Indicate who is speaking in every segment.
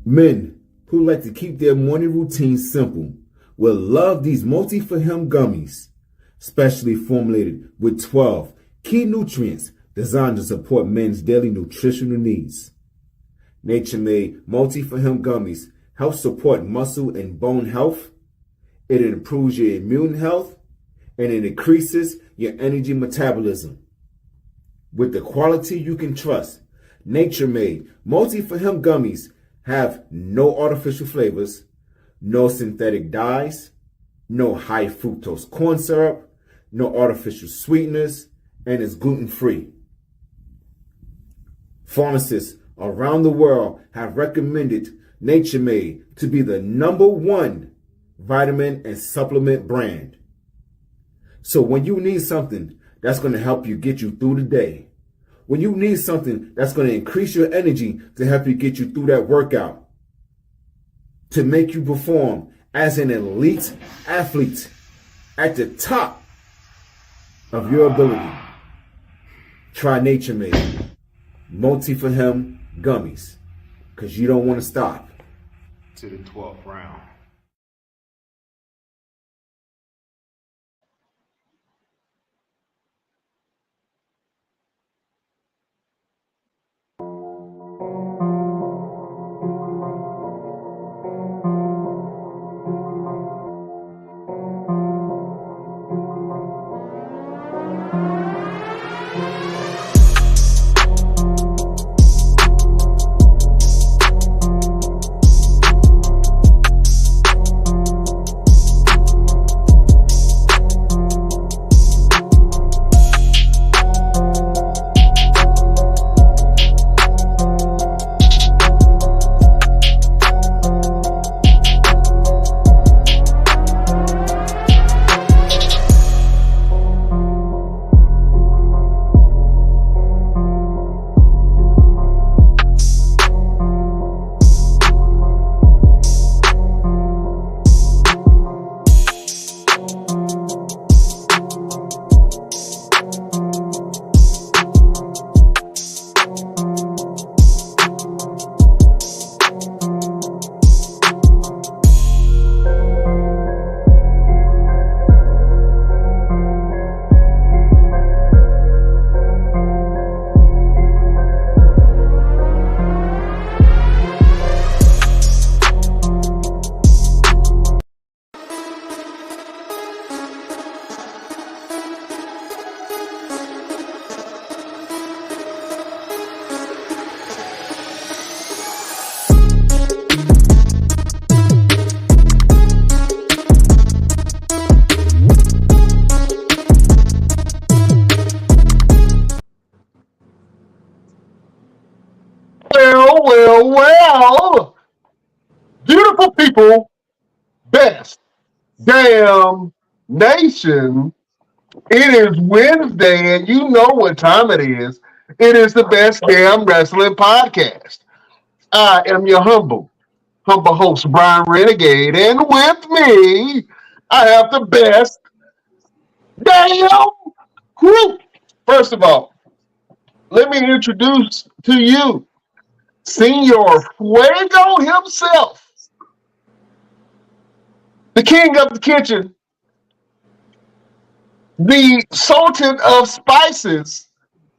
Speaker 1: Men who like to keep their morning routine simple will love these multi-for-him gummies, specially formulated with 12 key nutrients designed to support men's daily nutritional needs. Nature-made multi-for-him gummies help support muscle and bone health. It improves your immune health, and it increases your energy metabolism. With the quality you can trust, nature-made multi-for-him gummies have no artificial flavors, no synthetic dyes, no high fructose corn syrup, no artificial sweeteners, and is gluten-free. Pharmacists around the world have recommended Nature Made to be the #1 vitamin and supplement brand. So when you need something that's going to help you get you through the day, when you need something that's going to increase your energy to help you get you through that workout, to make you perform as an elite athlete at the top of your ability, try Nature Made multi-for-him gummies, because you don't want to stop to the 12th round.
Speaker 2: people, best damn nation. It is Wednesday, and you know what time it is. It is the Best Damn Wrestling Podcast. I am your humble host, Brian Renegade, and with me, I have the best damn crew. First of all, let me introduce to you Senor Fuego himself, the king of the kitchen, the sultan of spices,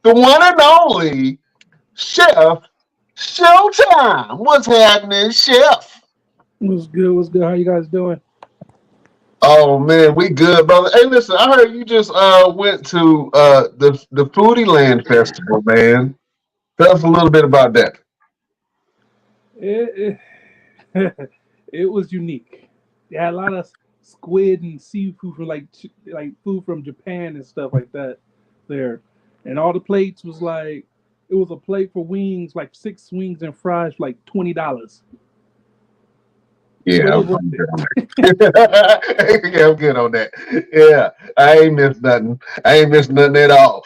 Speaker 2: the one and only Chef Showtime. What's happening, Chef?
Speaker 3: What's good? What's good? How you guys doing?
Speaker 2: Oh man, we good, brother. Hey, listen, I heard you just went to the Foodie Land Festival, man. Tell us a little bit about that.
Speaker 3: It it was unique. They had a lot of squid and seafood from like food from Japan and stuff like that there, and all the plates was like it was a plate for wings, like 6 wings and fries, for like $20. But
Speaker 2: Yeah,
Speaker 3: it
Speaker 2: I'm
Speaker 3: was worth
Speaker 2: good on
Speaker 3: it.
Speaker 2: that. Yeah, I'm good on that. Yeah, I ain't missed nothing. I ain't missed nothing at all.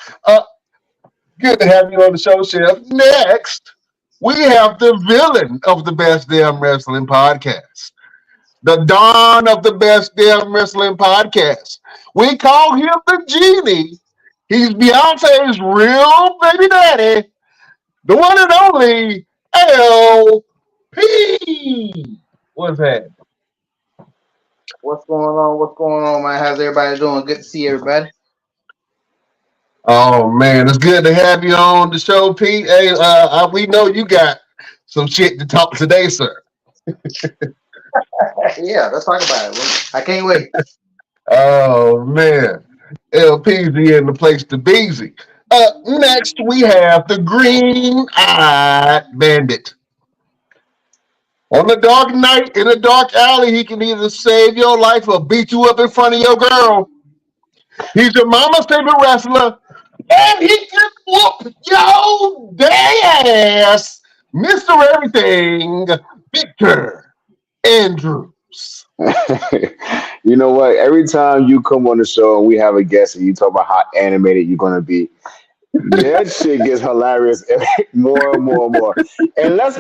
Speaker 2: Good to have you on the show, Chef. Next, we have the villain of the Best Damn Wrestling Podcast, the Dawn of the Best Damn Wrestling Podcast. We call him the Genie. He's Beyonce's real baby daddy, the one and only LP. What's that?
Speaker 4: What's going on? What's going on, man? How's everybody doing? Good to see everybody.
Speaker 2: Oh man, it's good to have you on the show, Pete. Hey, we know you got some shit to talk today, sir.
Speaker 4: Yeah, let's talk about it. I can't wait.
Speaker 2: Oh man, LPZ in the place to be. Next we have the Green-Eyed Bandit. On the dark night in a dark alley, he can either save your life or beat you up in front of your girl. He's your mama's favorite wrestler, and he can whoop your ass, Mr. Everything, Victor Andrews.
Speaker 5: You know what? Every time you come on the show and we have a guest and you talk about how animated you're gonna be, that shit gets hilarious more and more and more. And let's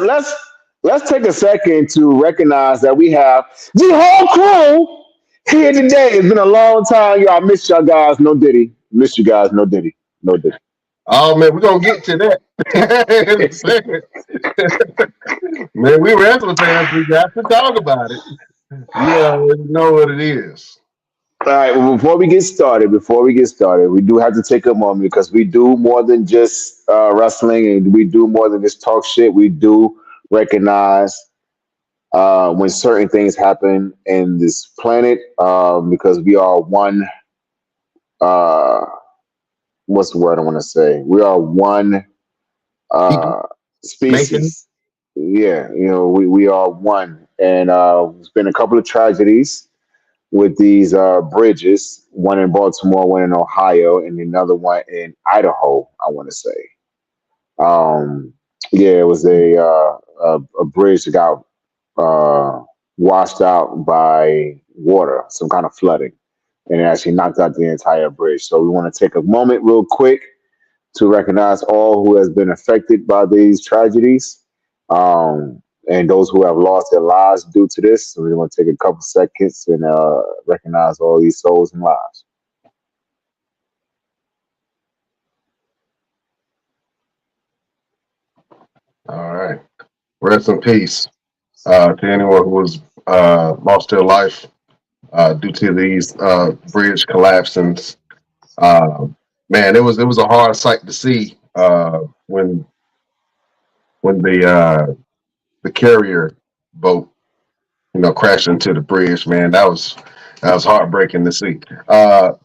Speaker 5: take a second to recognize that we have the whole crew here today. It's been a long time, y'all. I miss y'all guys. No Diddy. Miss you guys. No Diddy. No Diddy.
Speaker 2: Oh man, we're gonna get to that in a second. Man, we wrestling fans, we got to talk about it. Yeah, we know what it is.
Speaker 5: All right. Well, before we get started, we do have to take a moment because we do more than just wrestling, and we do more than just talk shit. We do recognize when certain things happen in this planet because we are one. Uh, what's the word I want to say? We are one
Speaker 2: People, nation.
Speaker 5: species. Yeah, we are one, and there's been a couple of tragedies with these bridges. One in Baltimore, one in Ohio, and another one in Idaho. I want to say. Yeah, it was a bridge that got washed out by water, some kind of flooding, and it actually knocked out the entire bridge. So we want to take a moment, real quick, to recognize all who has been affected by these tragedies, and those who have lost their lives due to this. So we want to take a couple seconds and recognize all these souls and lives.
Speaker 2: All right. Rest in peace to anyone who was lost their life due to these bridge collapsings. Uh, Man, it was a hard sight to see when the carrier boat crashed into the bridge. Man, that was heartbreaking to see. For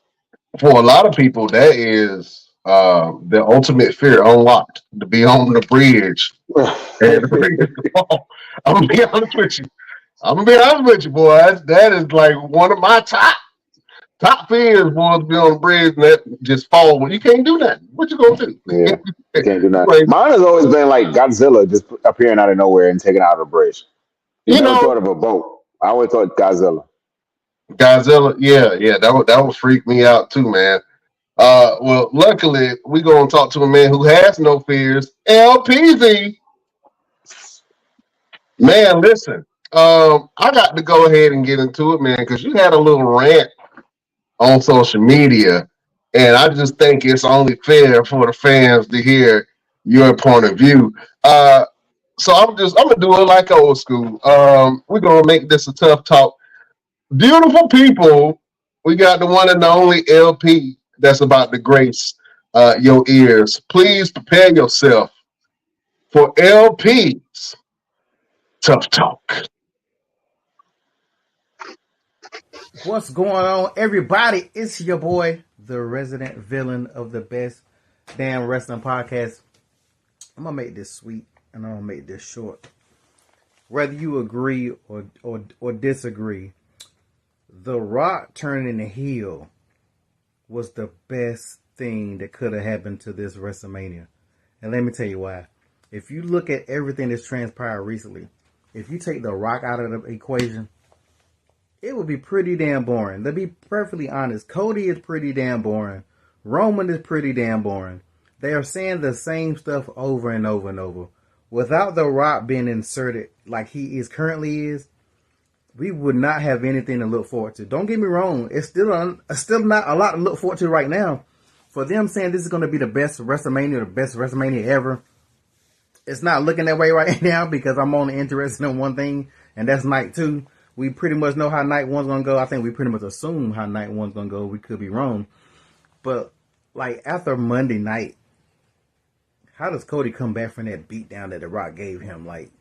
Speaker 2: a lot of people, that is the ultimate fear unlocked to be on the bridge and the bridge to fall. I'm gonna be honest with you. Boy. That is like one of my top fears, boy, to be on the bridge and that just fall. Well, you can't do that. What you gonna do?
Speaker 5: Yeah, can't do that. Mine has always been like Godzilla just appearing out of nowhere and taking out a bridge.
Speaker 2: You
Speaker 5: Never
Speaker 2: know,
Speaker 5: thought of a boat. I always thought Godzilla.
Speaker 2: Godzilla, yeah, that would freak me out too, man. Well, luckily we gonna talk to a man who has no fears. LPZ, man, listen. I got to go ahead and get into it, man, because you had a little rant on social media, and I just think it's only fair for the fans to hear your point of view. So I'm gonna do it like old school. We're gonna make this a tough talk. Beautiful people, we got the one and the only LP that's about to grace your ears. Please prepare yourself for LP's Tough Talk.
Speaker 6: What's going on, everybody? It's your boy, the resident villain of the Best Damn Wrestling Podcast. I'm gonna make this sweet and I'm gonna make this short. Whether you agree or disagree, The Rock turning the heel was the best thing that could have happened to this WrestleMania. And let me tell you why. If you look at everything that's transpired recently, if you take The Rock out of the equation, it would be pretty damn boring. To be perfectly honest, Cody is pretty damn boring. Roman is pretty damn boring. They are saying the same stuff over and over and over. Without The Rock being inserted like he currently is, we would not have anything to look forward to. Don't get me wrong. It's still not a lot to look forward to right now. For them saying this is going to be the best WrestleMania ever, it's not looking that way right now because I'm only interested in one thing, and that's night 2. We pretty much know how night 1's going to go. I think we pretty much assume how night 1's going to go. We could be wrong. But, like, after Monday night, how does Cody come back from that beatdown that The Rock gave him? Like,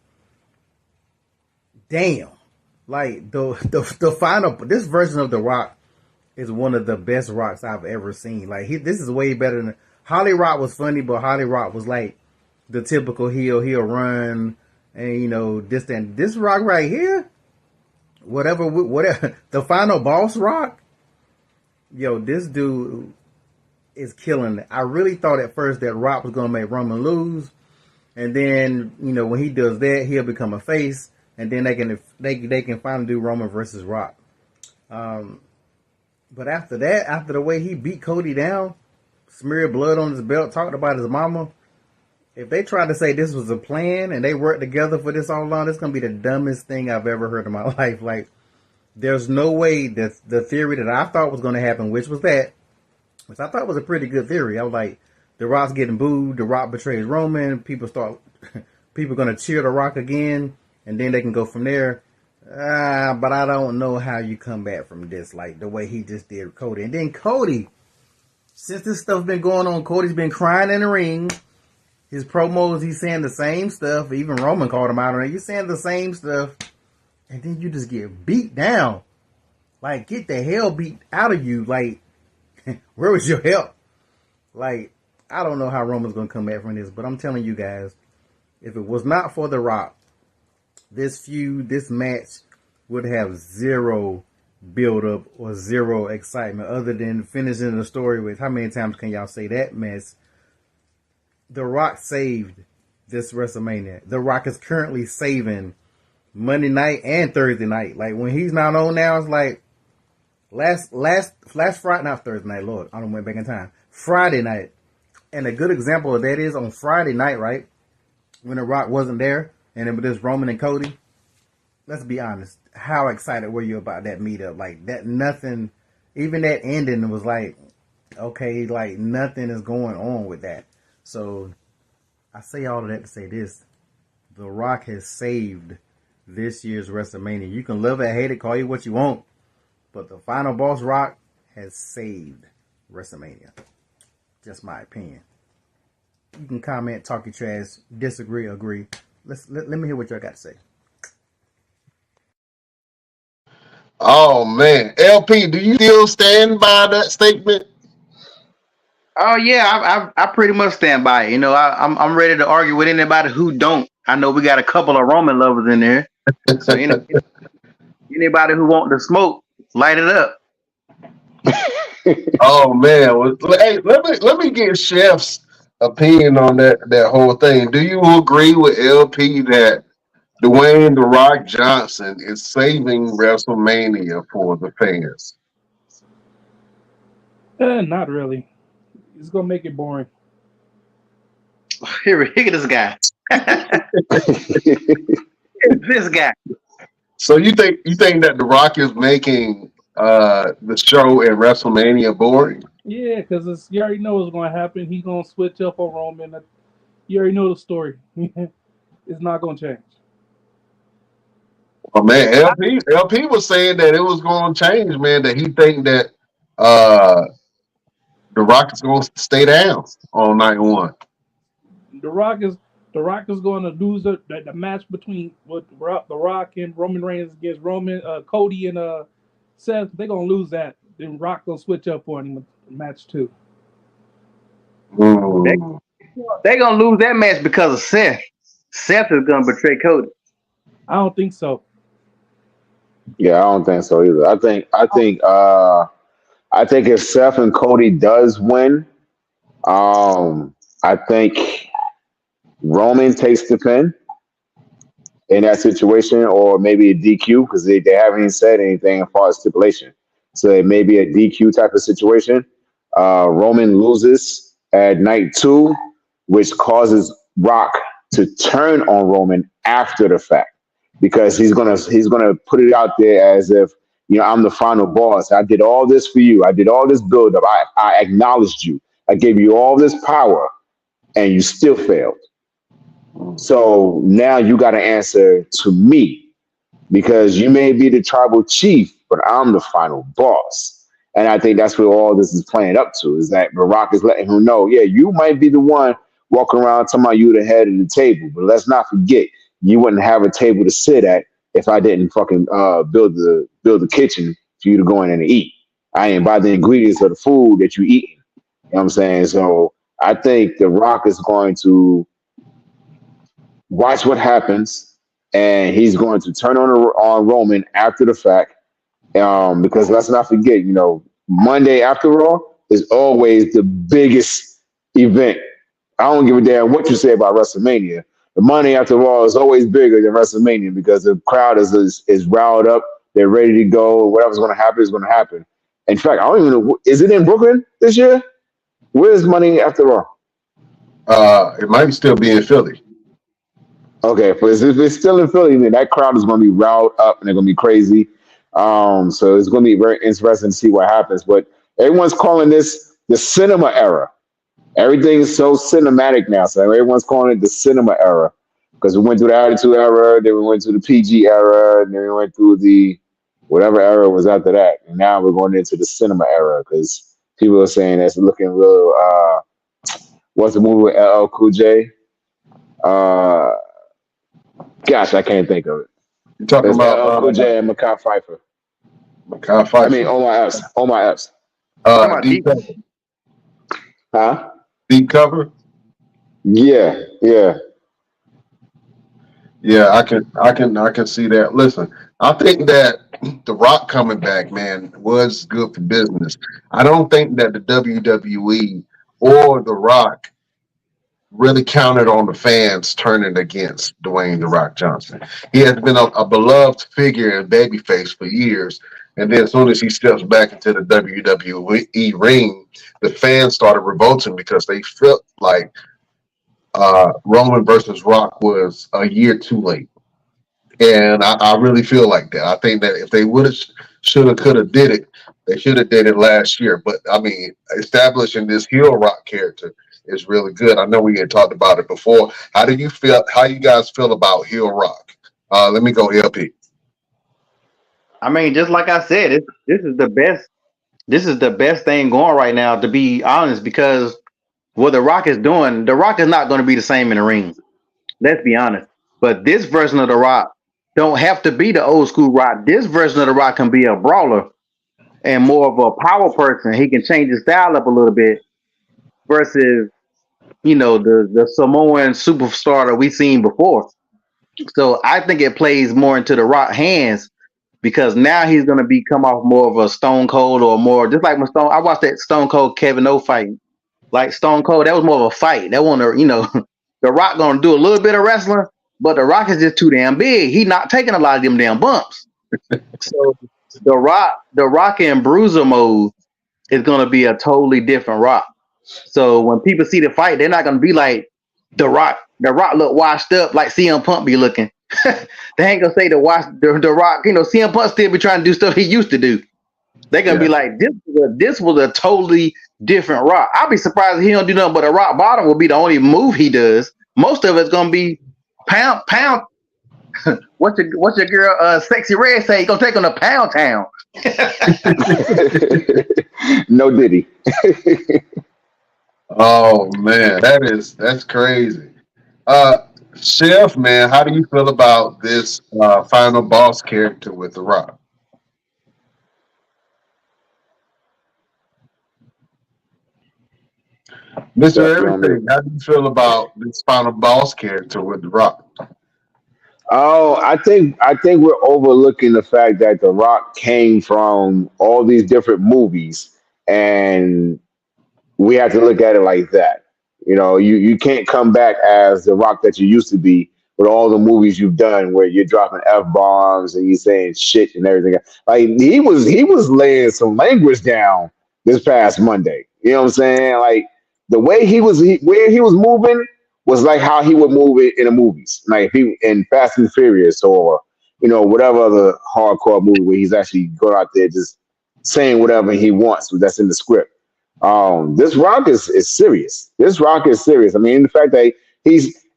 Speaker 6: damn. Like, the final, this version of The Rock is one of the best Rocks I've ever seen. Like, this is way better than, Holly Rock was funny, but Holly Rock was like the typical heel run, and, you know, this Rock right here, whatever, the final boss Rock, yo, this dude is killing it. I really thought at first that Rock was going to make Roman lose, and then, you know, when he does that, he'll become a face, and then they can finally do Roman versus Rock. But after that, after the way he beat Cody down, smeared blood on his belt, talked about his mama, if they tried to say this was a plan and they worked together for this all along, it's going to be the dumbest thing I've ever heard in my life. Like, there's no way that the theory that I thought was going to happen, which I thought was a pretty good theory. I was like, The Rock's getting booed, The Rock betrays Roman, people going to cheer The Rock again, and then they can go from there. But I don't know how you come back from this, like the way he just did Cody. And then Cody, since this stuff's been going on, Cody's been crying in the ring. His promos, he's saying the same stuff. Even Roman called him out on it. You're saying the same stuff. And then you just get beat down. Like, get the hell beat out of you. Like, where was your help? Like, I don't know how Roman's going to come back from this. But I'm telling you guys, if it was not for The Rock, this feud, this match would have zero build-up or zero excitement other than finishing the story with, how many times can y'all say that mess? The Rock saved this WrestleMania. The Rock is currently saving Monday night and Thursday night. Like, when he's not on now, it's like last Friday, not Thursday night, Lord, I don't went back in time. Friday night. And a good example of that is on Friday night, right? When The Rock wasn't there, and it was just Roman and Cody. Let's be honest. How excited were you about that meetup? Like, that nothing, even that ending was like, okay, like nothing is going on with that. So I say all of that to say this. The Rock has saved this year's WrestleMania. You can love it, hate it, call it what you want. But the final boss Rock has saved WrestleMania. Just my opinion. You can comment, talk your trash, disagree, agree. Let me hear what y'all got to say.
Speaker 2: Oh man, LP, do you still stand by that statement?
Speaker 4: Oh yeah, I pretty much stand by it. You know, I'm ready to argue with anybody who don't. I know we got a couple of Roman lovers in there, so you know, anybody who want the smoke, light it up.
Speaker 2: Oh man, well, hey, let me get Chef's opinion on that whole thing. Do you agree with LP that Dwayne The Rock Johnson is saving WrestleMania for the fans.
Speaker 3: Not really. It's gonna make it boring.
Speaker 4: Here, look at this guy. This guy.
Speaker 2: So you think that The Rock is making the show at WrestleMania boring?
Speaker 3: Yeah, because you already know what's gonna happen. He's gonna switch up on Roman. You already know the story. It's not gonna change.
Speaker 2: Oh man, LP was saying that it was going to change, man. That he think that uh, The Rock is going to stay down on night one.
Speaker 3: The Rock is going to lose the match between The Rock and Roman Reigns against Cody and Seth. They're gonna lose that. Then Rock gonna switch up on him in match 2.
Speaker 4: They're gonna lose that match because of Seth. Seth is gonna betray Cody.
Speaker 3: I don't think so.
Speaker 5: Yeah, I don't think so either. I think if Seth and Cody does win, I think Roman takes the pin in that situation, or maybe a DQ because they haven't even said anything as far as stipulation. So it may be a DQ type of situation. Roman loses at night 2, which causes Rock to turn on Roman after the fact because he's gonna put it out there as if, you know, I'm the final boss. I did all this for you. I did all this build up. I acknowledged you. I gave you all this power, and you still failed. So now you got to answer to me because you may be the tribal chief, but I'm the final boss. And I think that's what all this is playing up to, is that Barack is letting him know, yeah, you might be the one walking around talking about you the head of the table, but let's not forget, you wouldn't have a table to sit at if I didn't fucking build the kitchen for you to go in and eat. I ain't buy the ingredients of the food that you eating. You know what I'm saying? So I think The Rock is going to watch what happens, and he's going to turn on Roman after the fact. Because let's not forget, you know, Monday After Raw is always the biggest event. I don't give a damn what you say about WrestleMania. The Monday After Raw is always bigger than WrestleMania because the crowd is riled up. They're ready to go. Whatever's going to happen is going to happen. In fact, I don't even know. Is it in Brooklyn this year? Where's Monday After Raw?
Speaker 2: It might still be in Philly.
Speaker 5: Okay, but if it's still in Philly, then that crowd is going to be riled up and they're going to be crazy. So it's going to be very interesting to see what happens. But everyone's calling this the cinema era. Everything is so cinematic now. So everyone's calling it the cinema era because we went through the Attitude era, then we went through the PG era, and then we went through the whatever era was after that. And now we're going into the cinema era because people are saying it's looking real. What's the movie with LL Cool J? Gosh, I can't think of it.
Speaker 2: You're talking
Speaker 5: There's
Speaker 2: about
Speaker 5: LL Cool J and Makai Pfeiffer.
Speaker 2: Makai Pfeiffer.
Speaker 5: I mean, on my apps.
Speaker 2: Deep cover.
Speaker 5: Huh?
Speaker 2: Deep cover.
Speaker 5: Yeah.
Speaker 2: Yeah, I can see that. Listen, I think that The Rock coming back, man, was good for business. I don't think that the WWE or The Rock really counted on the fans turning against Dwayne The Rock Johnson. He has been a beloved figure and babyface for years. And then as soon as he steps back into the WWE ring, the fans started revolting because they felt like Roman versus Rock was a year too late. And I really feel like that. I think that if they would have, should have, could have did it, they should have did it last year. But I mean, establishing this heel Rock character is really good. I know we had talked about it before. How do you feel? How you guys feel about heel Rock? Let me go LP.
Speaker 4: I mean, just like I said, this is the best. This is the best thing going right now, to be honest, because what The Rock is doing, The Rock is not going to be the same in the ring. Let's be honest. But this version of The Rock don't have to be the old school Rock. This version of The Rock can be a brawler and more of a power person. He can change his style up a little bit versus, you know, the Samoan superstar that we've seen before. So I think it plays more into The Rock hands because now he's going to become off more of a Stone Cold or more, just like I watched that Stone Cold Kevin O fight. Like Stone Cold, that was more of a fight. That wasn't, you know, The Rock going to do a little bit of wrestling, but The Rock is just too damn big. He not taking a lot of them damn bumps. So The Rock in bruiser mode is gonna be a totally different Rock. So when people see the fight, they're not gonna be like The Rock. The Rock look washed up like CM Punk be looking. They ain't gonna say the Rock. CM Punk still be trying to do stuff he used to do. They're gonna be like, this was a totally different Rock. I'll be surprised if he don't do nothing but a rock bottom will be the only move he does. Most of it's gonna be pound. What's your girl Sexy Red say? He gonna take him to Pound Town.
Speaker 5: No Diddy.
Speaker 2: Oh man, that's crazy. Chef, man, how do you feel about this final boss character with The Rock? Mr. Everything, how do you feel about this final boss character with The Rock?
Speaker 5: Oh, I think we're overlooking the fact that The Rock came from all these different movies, and we have to look at it like that. You know, you can't come back as the Rock that you used to be with all the movies you've done where you're dropping F bombs and you're saying shit and everything. Like he was laying some language down this past Monday. You know what I'm saying? Like the way where he was moving was like how he would move it in the movies, like if he in Fast and Furious or whatever other hardcore movie where he's actually going out there just saying whatever he wants that's in the script. This Rock is serious. This Rock is serious. I mean, the fact that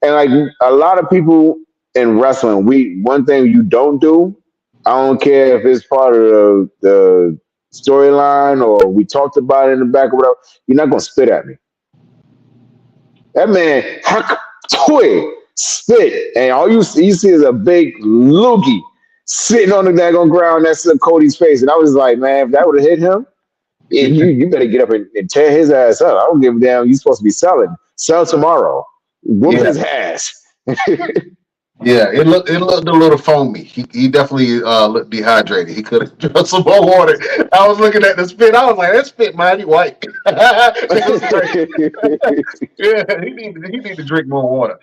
Speaker 5: and like a lot of people in wrestling, one thing you don't do, I don't care if it's part of the storyline or we talked about it in the back or whatever, you're not gonna spit at me. That man spit, and all you see is a big loogie sitting on the daggone ground next to Cody's face. And I was like, man, if that would have hit him, you better get up and tear his ass up. I don't give a damn. You're supposed to be selling. Sell tomorrow. Whoop his ass.
Speaker 2: Yeah, it looked a little foamy. He definitely looked dehydrated. He could have drunk some more water. I was looking at the spit. I was like, that spit mighty white. Yeah, he need to drink more water.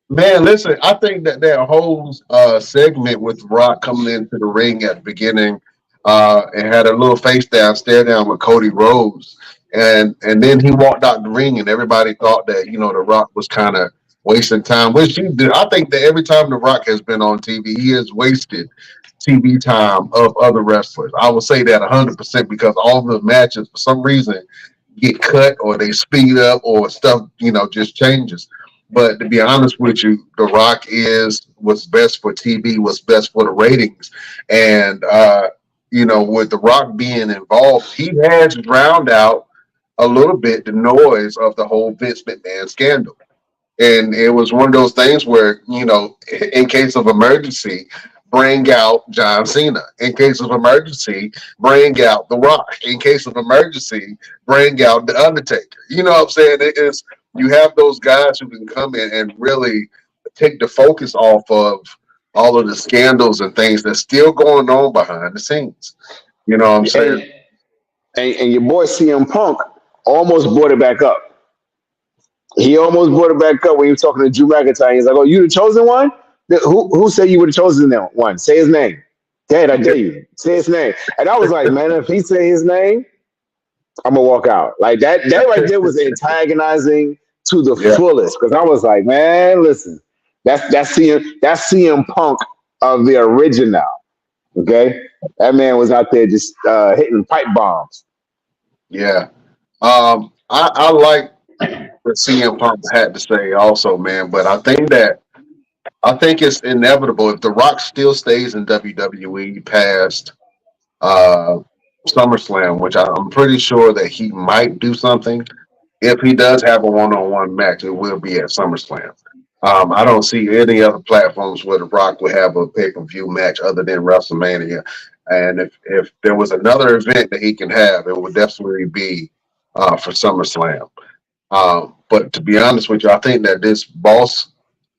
Speaker 2: Man, listen, I think that whole segment with Rock coming into the ring at the beginning and had a little stare down with Cody Rhodes, and then he walked out the ring, and everybody thought that The Rock was kind of wasting time, which he did. I think that every time The Rock has been on TV, he has wasted TV time of other wrestlers. I will say that 100% because all the matches, for some reason, get cut or they speed up or stuff, just changes. But to be honest with you, The Rock is what's best for TV, what's best for the ratings. And, with The Rock being involved, he has drowned out a little bit the noise of the whole Vince McMahon scandal. And it was one of those things where, in case of emergency, bring out John Cena. In case of emergency, bring out The Rock. In case of emergency, bring out The Undertaker. You know what I'm saying? You have those guys who can come in and really take the focus off of all of the scandals and things that's still going on behind the scenes. You know what I'm saying?
Speaker 5: And your boy CM Punk almost brought it back up. He almost brought it back up when he was talking to Drew McIntyre. He's like, "Oh, you the chosen one? Who said you were the chosen one? Say his name. Dad, I dare you. Say his name." And I was like, man, if he say his name, I'm gonna walk out. Like that right there was antagonizing to the fullest. Because I was like, man, listen, that's CM Punk of the original. Okay, that man was out there just hitting pipe bombs.
Speaker 2: Yeah, I like what CM Punk had to say also, man. But I think it's inevitable if The Rock still stays in WWE past SummerSlam, which I'm pretty sure that he might do something. If he does have a one-on-one match, it will be at SummerSlam. I don't see any other platforms where The Rock would have a pay-per-view match other than WrestleMania. And if there was another event that he can have, it would definitely be for SummerSlam. But to be honest with you, I think that this boss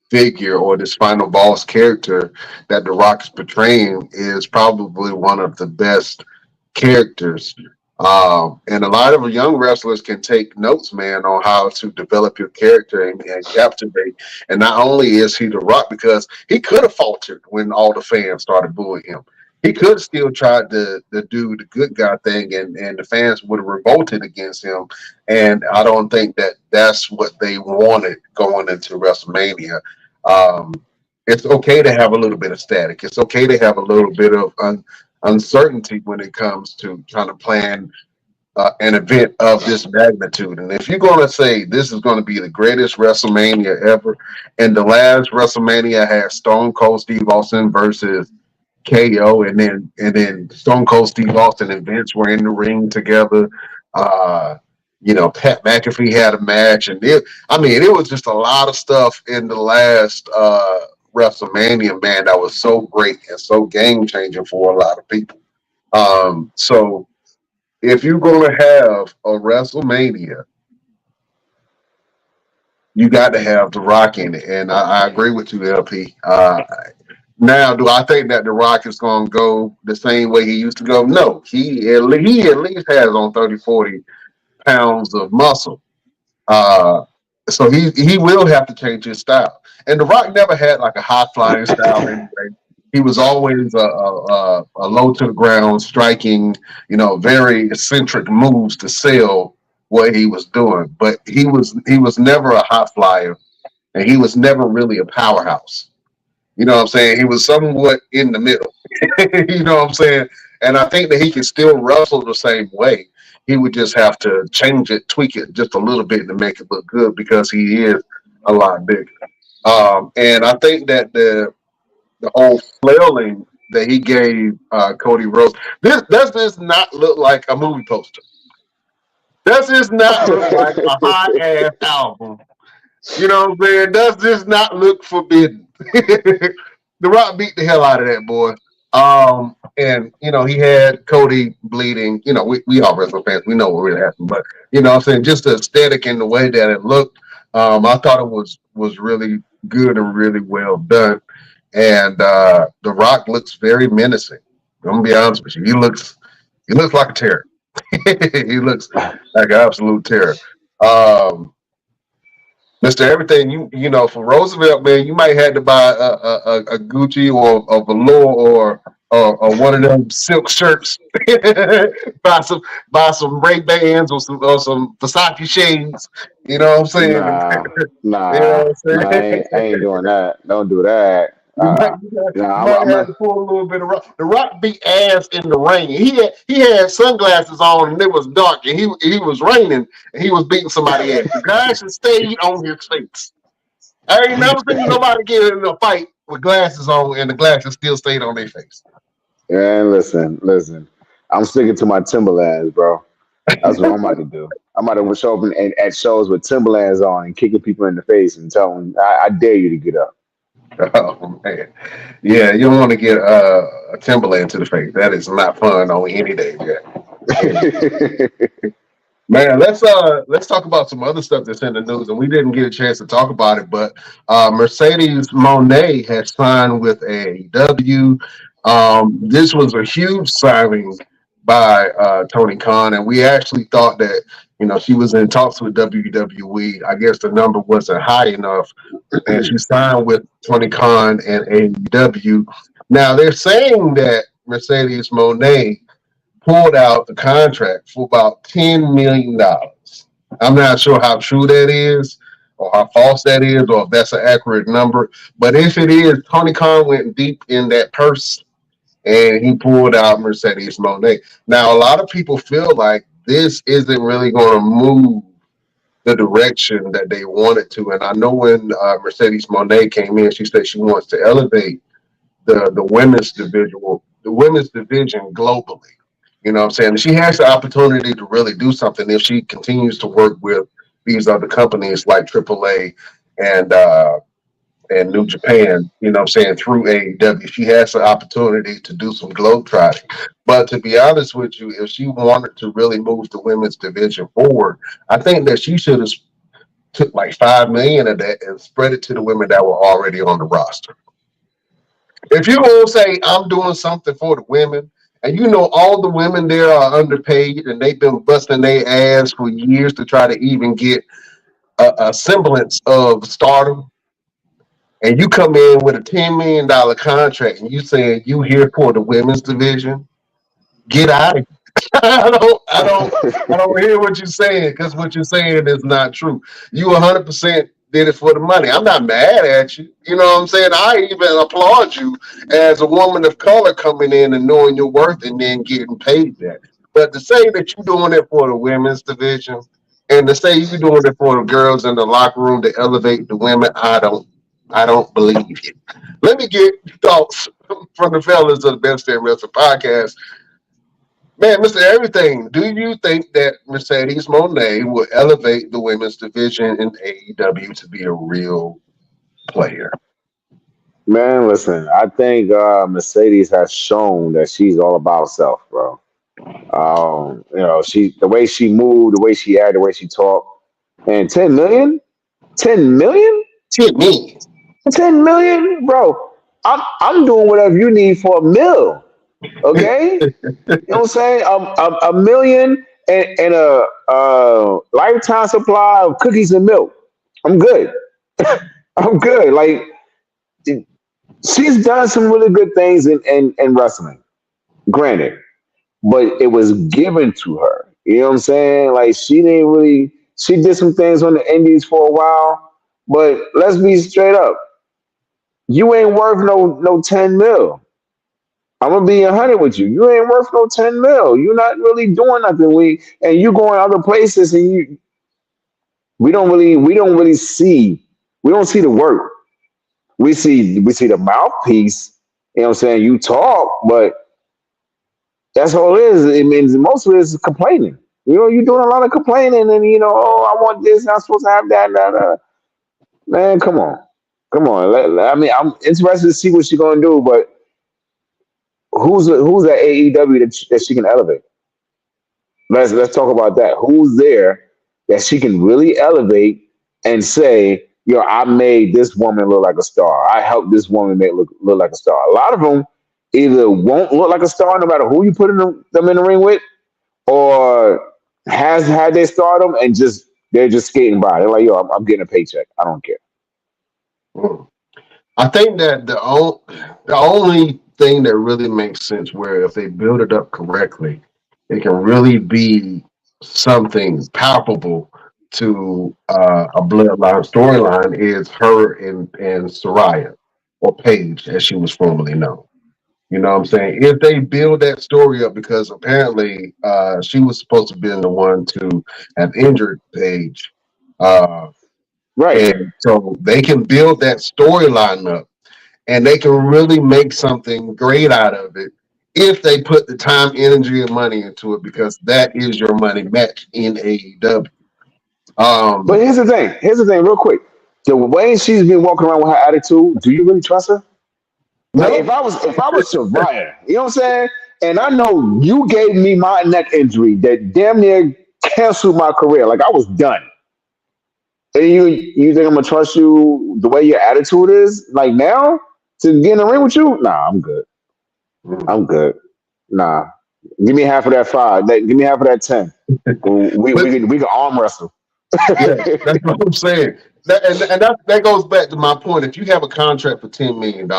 Speaker 2: figure or this final boss character that The Rock is portraying is probably one of the best characters And a lot of young wrestlers can take notes, man, on how to develop your character and captivate. And not only is he the Rock, because he could have faltered when all the fans started booing him. He could have still tried to do the good guy thing, and the fans would have revolted against him. And I don't think that that's what they wanted going into WrestleMania. Um, it's okay to have a little bit of static. It's okay to have a little bit of uncertainty when it comes to trying to plan an event of this magnitude. And if you're going to say this is going to be the greatest WrestleMania ever, and the last WrestleMania had Stone Cold Steve Austin versus KO, and then Stone Cold Steve Austin and Vince were in the ring together. Uh, Pat McAfee had a match, and it was just a lot of stuff in the last WrestleMania, man, that was so great and so game changing for a lot of people. So if you're going to have a WrestleMania, you got to have The Rock in it, and I agree with you, LP. Now, do I think that The Rock is going to go the same way he used to go? No, he at least has on 30, 40 pounds of muscle. So he will have to change his style. And The Rock never had like a high flying style anyway. He was always a low to the ground, striking, very eccentric moves to sell what he was doing. But he was never a high flyer, and he was never really a powerhouse. You know what I'm saying? He was somewhat in the middle. You know what I'm saying? And I think that he can still wrestle the same way. He would just have to change it, tweak it just a little bit to make it look good because he is a lot bigger. And I think that the whole flailing that he gave Cody Rhodes, this does not look like a movie poster. Does this not look like a hot ass album? You know what I'm saying? Does this not look forbidden? The Rock beat the hell out of that boy. And he had Cody bleeding. We all wrestling fans, we know what really happened. But I'm saying, just the aesthetic and the way that it looked, I thought it was really good and really well done. And The Rock looks very menacing. I'm gonna be honest with you. He looks like a terror. He looks like an absolute terror. Mr. Everything, for Roosevelt, man, you might have to buy a Gucci or a velour or one of them silk shirts. buy some Ray-Bans or some Versace shades. You know what I'm saying?
Speaker 5: Nah,
Speaker 2: You know what I'm saying?
Speaker 5: I ain't doing that. Don't do that.
Speaker 2: You might have to pull a little bit of Rock. The Rock beat ass in the rain. He had sunglasses on and it was dark and he was raining and he was beating somebody ass. The glasses stayed on his face. I ain't never seen nobody get in a fight with glasses on and the glasses still stayed on their face.
Speaker 5: And listen. I'm sticking to my Timberlands, bro. That's what I'm about to do. I'm about to show up at shows with Timberlands on and kicking people in the face and telling them, I dare you to get up.
Speaker 2: Oh man, yeah, you don't want to get a Timberland to the face. That is not fun on any day. Yeah. Man, let's talk about some other stuff that's in the news, and we didn't get a chance to talk about it. But Mercedes Moné has signed with AEW. This was a huge signing by Tony Khan, and we actually thought that she was in talks with WWE. I guess the number wasn't high enough, and she signed with Tony Khan and AEW. Now they're saying that Mercedes Moné pulled out the contract for about $10 million. I'm not sure how true that is or how false that is or if that's an accurate number. But if it is, Tony Khan went deep in that purse and he pulled out Mercedes Moné. Now, a lot of people feel like this isn't really going to move the direction that they wanted to. And I know when Mercedes Moné came in, she said she wants to elevate the women's division globally. You know what I'm saying? She has the opportunity to really do something if she continues to work with these other companies like AAA and New Japan, you know what I'm saying, through AEW. She has the opportunity to do some globetrotting. But to be honest with you, if she wanted to really move the women's division forward, I think that she should have took like $5 million of that and spread it to the women that were already on the roster. If you're going to say, I'm doing something for the women, and you know all the women there are underpaid, and they've been busting their ass for years to try to even get a semblance of stardom, and you come in with a $10 million contract, and you saying you here for the women's division, get out of here. I don't hear what you're saying, because what you're saying is not true. You 100% did it for the money. I'm not mad at you. You know what I'm saying? I even applaud you as a woman of color coming in and knowing your worth and then getting paid that. But to say that you're doing it for the women's division and to say you're doing it for the girls in the locker room to elevate the women, I don't believe you. Let me get thoughts from the fellas of the Best Damn Wrestling Podcast. Man, Mr. Everything, do you think that Mercedes Moné will elevate the women's division in AEW to be a real player?
Speaker 5: Man, listen, I think Mercedes has shown that she's all about self, bro. She the way she moved, the way she acted, the way she talked, and 10 million, 10 million,
Speaker 2: Shit, me.
Speaker 5: 10 million, bro. I'm doing whatever you need for a mill. Okay, you know what I'm saying? A million and a lifetime supply of cookies and milk. I'm good. I'm good. Like she's done some really good things in wrestling. Granted, but it was given to her. You know what I'm saying? Like she did some things on the indies for a while, but let's be straight up. You ain't worth no 10 mil. I'm gonna be 100 with you. You ain't worth no 10 mil. You're not really doing nothing. And you going other places and we don't really see the work. We see the mouthpiece, you know what I'm saying? You talk, but that's all it is. It means most of it is complaining. You're doing a lot of complaining, and oh, I want this, and I'm supposed to have that, and that. Man, come on, come on. I mean, I'm interested to see what she's gonna do, but who's at AEW that she can elevate? Let's talk about that. Who's there that she can really elevate and say, I made this woman look like a star. I helped this woman look like a star. A lot of them either won't look like a star no matter who you put them in the ring with, or has had their stardom and they're just skating by. They're like, I'm getting a paycheck. I don't care.
Speaker 2: I think that the only thing that really makes sense, where if they build it up correctly, it can really be something palpable to a bloodline storyline, is her and Soraya, or Paige as she was formerly known. You know what I'm saying? If they build that story up, because apparently she was supposed to be the one to have injured Paige.
Speaker 5: Right.
Speaker 2: And so they can build that storyline up, and they can really make something great out of it if they put the time, energy, and money into it, because that is your money match in AEW.
Speaker 5: But here's the thing. Real quick. The way she's been walking around with her attitude, do you really trust her? Like,
Speaker 2: No,
Speaker 5: if I was Soraya, you know what I'm saying? And I know you gave me my neck injury that damn near canceled my career. Like, I was done. And you think I'm gonna trust you the way your attitude is? Like, now to get in the ring with you? Nah, I'm good. I'm good. Nah. Give me half of that 5. Give me half of that 10. We can arm wrestle.
Speaker 2: yeah, that's what I'm saying. That goes back to my point. If you have a contract for $10 million,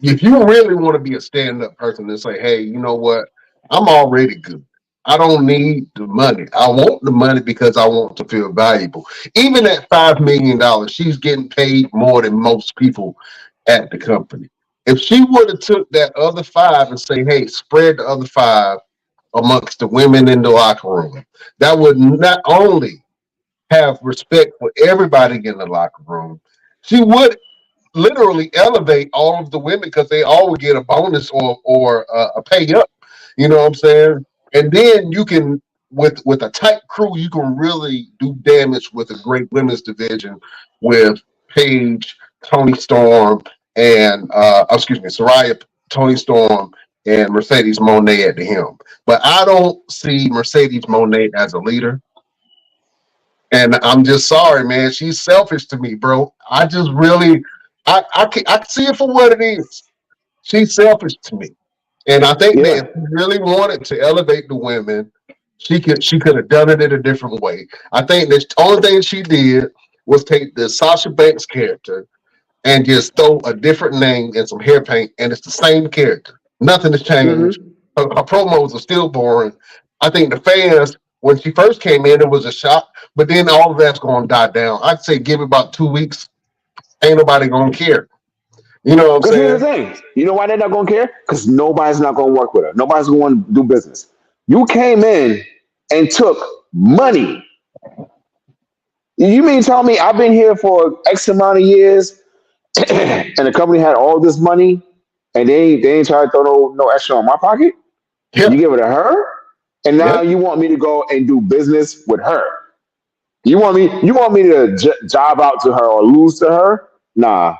Speaker 2: if you really want to be a stand-up person and say, hey, you know what? I'm already good. I don't need the money. I want the money because I want to feel valuable. Even at $5 million, she's getting paid more than most people at the company. If she would have took that other 5 and say, hey, spread the other 5 amongst the women in the locker room, that would not only have respect for everybody in the locker room, she would literally elevate all of the women, because they all would get a bonus or a pay up. You know what I'm saying? And then you can, with a tight crew, you can really do damage with a great women's division with Paige, Tony Storm, and Soraya, Tony Storm, and Mercedes Moné at the helm. But I don't see Mercedes Moné as a leader. And I'm just sorry, man. She's selfish to me, bro. I just really, I see it for what it is. She's selfish to me. And I think that
Speaker 5: Yeah.
Speaker 2: if she really wanted to elevate the women, she could have done it in a different way. I think the only thing she did was take the Sasha Banks character and just throw a different name and some hair paint, and it's the same character. Nothing has changed.
Speaker 5: Mm-hmm.
Speaker 2: Her promos are still boring. I think the fans, when she first came in, it was a shock, but then all of that's going to die down. I'd say give it about 2 weeks. Ain't nobody going to care. You know what I'm
Speaker 5: Because here's
Speaker 2: saying?
Speaker 5: the thing. You know why they're not going to care? Because nobody's not going to work with her. Nobody's going to do business. You came in and took money. You mean tell me I've been here for X amount of years and the company had all this money and they ain't try to throw no extra on my pocket?
Speaker 2: Yeah,
Speaker 5: You give it to her? And
Speaker 2: yeah.
Speaker 5: now you want me to go and do business with her? You want me to job out to her or lose to her? Nah.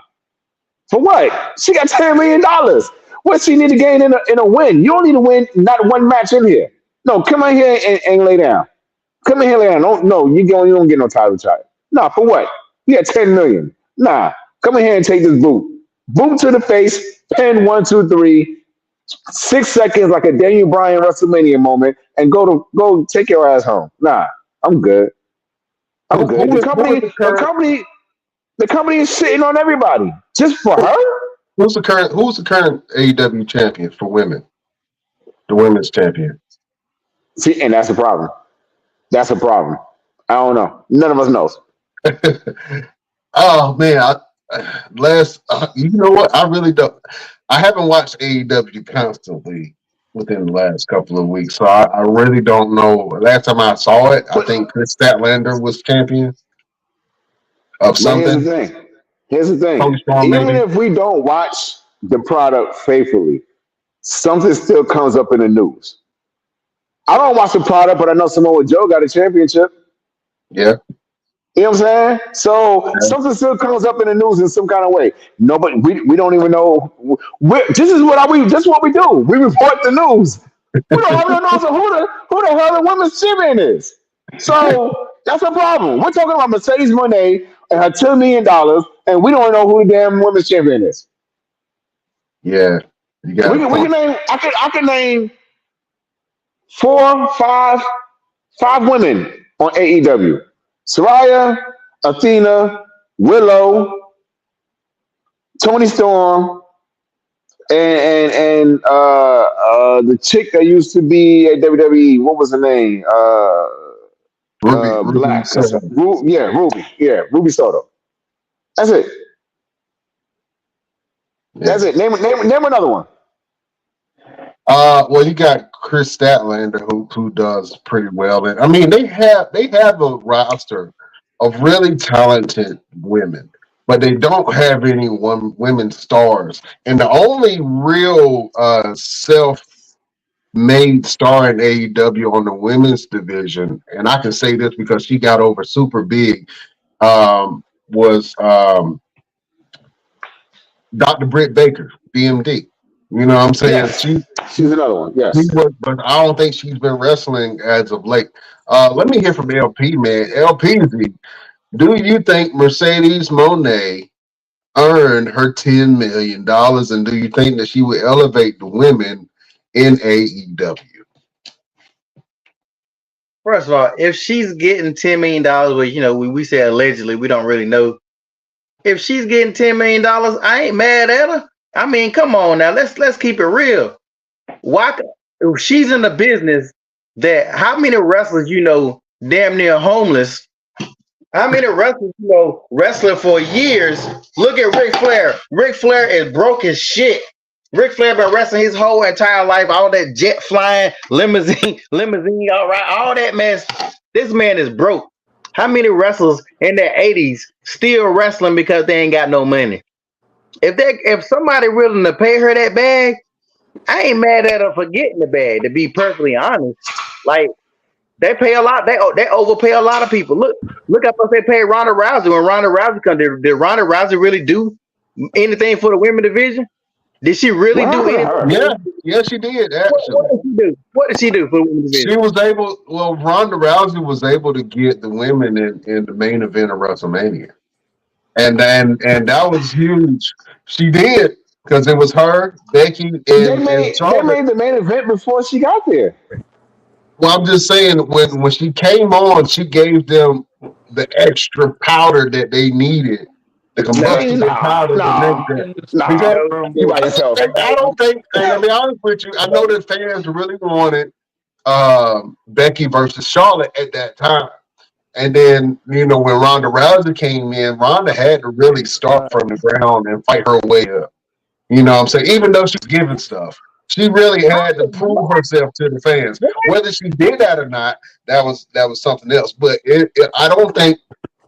Speaker 5: For what? She got $10 million. What she need to gain in a win? You don't need to win not one match in here. No, come in here and lay down. Come in here, lay down. You don't get no title shot. Nah, for what? You got 10 million. Nah, come in here and take this boot. Boot to the face, pin 1, 2, 3, 6 seconds like a Daniel Bryan WrestleMania moment, and go take your ass home. Nah, I'm good. I'm good.
Speaker 2: Who is the current?
Speaker 5: The company is shitting on everybody just for her.
Speaker 2: Who's the current AEW champion for women? The women's champion.
Speaker 5: See, and that's a problem. That's a problem. I don't know. None of us knows.
Speaker 2: Oh man, you know what? I really don't. I haven't watched AEW constantly within the last couple of weeks, so I really don't know. Last time I saw it, I think Chris Statlander was champion of
Speaker 5: But here's the
Speaker 2: something.
Speaker 5: thing. Here's the thing.
Speaker 2: Tony Storm,
Speaker 5: Even
Speaker 2: maybe.
Speaker 5: if we don't watch the product faithfully, something still comes up in the news. I don't watch the product, but I know Samoa Joe got a championship.
Speaker 2: Yeah.
Speaker 5: You know what I'm saying? So something still comes up in the news in some kind of way. Nobody, we don't even know. This is what we do. We report the news. We don't have no knowledge of who the hell the women's champion is. So that's a problem. We're talking about Mercedes Moné and her $2 million, and we don't know who the damn women's champion is.
Speaker 2: Yeah. You got
Speaker 5: We can name. I can name 4, 5 women on AEW. Saraya, Athena, Willow, Tony Storm, and the chick that used to be at WWE. What was her name?
Speaker 2: Ruby
Speaker 5: Black.
Speaker 2: Soho.
Speaker 5: Ruby. Yeah, Ruby Soto. That's it. That's it. Name another one.
Speaker 2: Well, you got Chris Statlander who does pretty well, and I mean they have a roster of really talented women, but they don't have any women stars. And the only real self-made star in AEW on the women's division, and I can say this because she got over super big, was Dr. Britt Baker, BMD. You know what I'm saying?
Speaker 5: Yes. She's another one. Yes.
Speaker 2: But I don't think she's been wrestling as of late. Let me hear from LP, man. LPZ, do you think Mercedes Moné earned her $10 million? And do you think that she would elevate the women in AEW?
Speaker 4: First of all, if she's getting $10 million, well, we say allegedly, we don't really know. If she's getting $10 million, I ain't mad at her. I mean, come on now, let's keep it real. Why? If she's in the business, that how many wrestlers damn near homeless? How many wrestlers wrestling for years? Look at Ric Flair. Ric Flair is broke as shit. Ric Flair been wrestling his whole entire life, all that jet flying, limousine, all right, all that mess. This man is broke. How many wrestlers in their 80s still wrestling because they ain't got no money? If somebody willing to pay her that bag, I ain't mad at her for getting the bag. To be perfectly honest, like they pay a lot. They overpay a lot of people. Look up what they paid Ronda Rousey when Ronda Rousey come. Did Ronda Rousey really do anything for the women division? Did she really do anything?
Speaker 2: Yeah, she did. Actually,
Speaker 4: what did she do for the women division?
Speaker 2: She was able. Well, Ronda Rousey was able to get the women in the main event of WrestleMania, and that was huge. She did. because it was her, Becky, and
Speaker 5: They
Speaker 2: Charlotte.
Speaker 5: made the main event before she got there.
Speaker 2: Well, I'm just saying when she came on, she gave them the extra powder that they needed, the combustible powder that makes that.
Speaker 3: In the
Speaker 2: Because
Speaker 3: Stark
Speaker 5: Nah.
Speaker 3: Rumble.
Speaker 5: You by yourself.
Speaker 2: I don't think, and to be honest with you, I know that fans really wanted Becky versus Charlotte at that time. And then, when Ronda Rousey came in, Ronda had to really start
Speaker 3: Right.
Speaker 2: from the ground and fight her way up. You know what I'm saying? Even though she's giving stuff, she really had to prove herself to the fans. Whether she did that or not, that was something else. But I don't think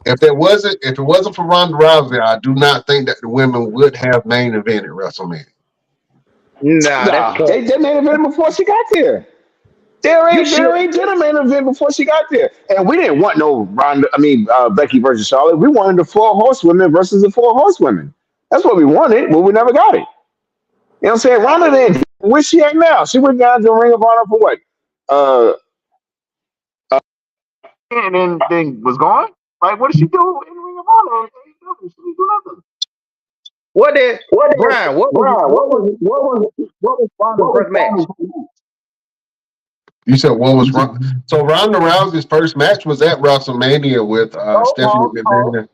Speaker 2: if it wasn't for Ronda Rousey, I do not think that the women would have main event at WrestleMania.
Speaker 4: Nah, that's
Speaker 5: Nah,
Speaker 4: cap.
Speaker 5: they made an event before she got there. They
Speaker 4: You
Speaker 5: already, they
Speaker 4: should.
Speaker 5: already did a main event before she got there, and we didn't want no Ronda. Becky versus Charlotte. We wanted the four horsewomen versus the four horsewomen. That's what we wanted, but we never got it. You know what I'm saying? Ronda did. Where's she at now? She went down to the Ring of Honor for what? Uh, and then was gone. Like, what did she do in the Ring of Honor? She didn't do nothing.
Speaker 4: What did
Speaker 5: What is
Speaker 4: Brian? What was
Speaker 5: Brian?
Speaker 4: what was what was Ronda's first match?
Speaker 2: You said what was wrong? So Ronda Rousey's first match was at WrestleMania with Stephanie McMahon.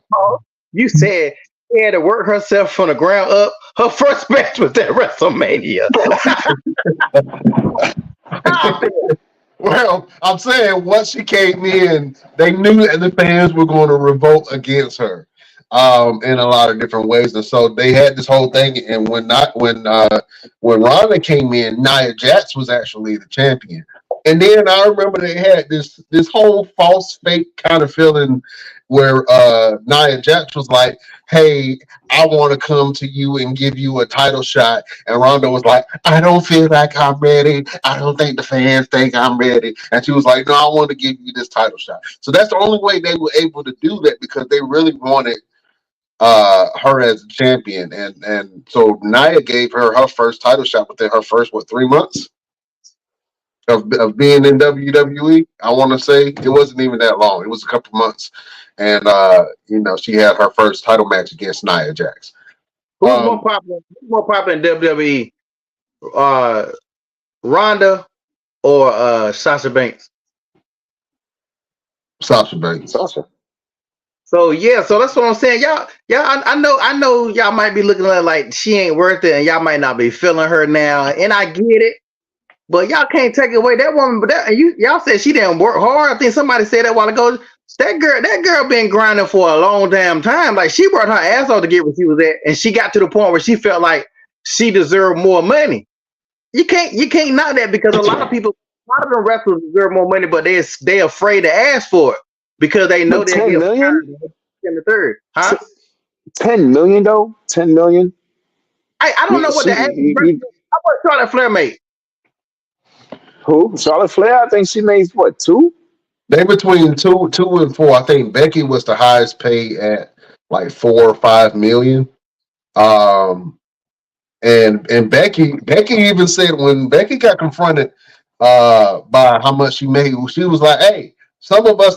Speaker 4: You said she had to work herself from the ground up. Her first match was at WrestleMania.
Speaker 2: Well, I'm saying once she came in, they knew that the fans were going to revolt against her in a lot of different ways, and so they had this whole thing. And when Ronda came in, Nia Jax was actually the champion. And then I remember they had this whole false fake kind of feeling where Nia Jax was like, "Hey, I want to come to you and give you a title shot," and Ronda was like, "I don't feel like I'm ready. I don't think the fans think I'm ready." And she was like, "No, I want to give you this title shot." So that's the only way they were able to do that because they really wanted her as a champion, and so Nia gave her first title shot within her first 3 months of being in WWE. I want to say it wasn't even that long. It was a couple months, and she had her first title match against Nia Jax.
Speaker 4: Who's more popular? Who's more popular in WWE? Ronda or Sasha Banks?
Speaker 2: Sasha Banks.
Speaker 5: Sasha.
Speaker 4: So that's what I'm saying. Y'all, I know y'all might be looking at her like she ain't worth it, and y'all might not be feeling her now, and I get it. But y'all can't take away that woman. But y'all said she didn't work hard. I think somebody said that a while ago. That girl been grinding for a long damn time. Like she worked her ass off to get where she was at, and she got to the point where she felt like she deserved more money. You can't knock that because a lot of them wrestlers deserve more money, but they afraid to ask for it because they know they'll
Speaker 5: 10
Speaker 4: get
Speaker 5: million
Speaker 4: in the third. Huh?
Speaker 5: 10 million though. 10 million.
Speaker 4: I don't know what the average. How much Charlotte Flair made?
Speaker 5: Who? Charlotte Flair? I think she made what, 2?
Speaker 2: They between two and 4. I think Becky was the highest paid at like 4 or 5 million. And Becky even said when Becky got confronted by how much she made, she was like, "Hey, some of us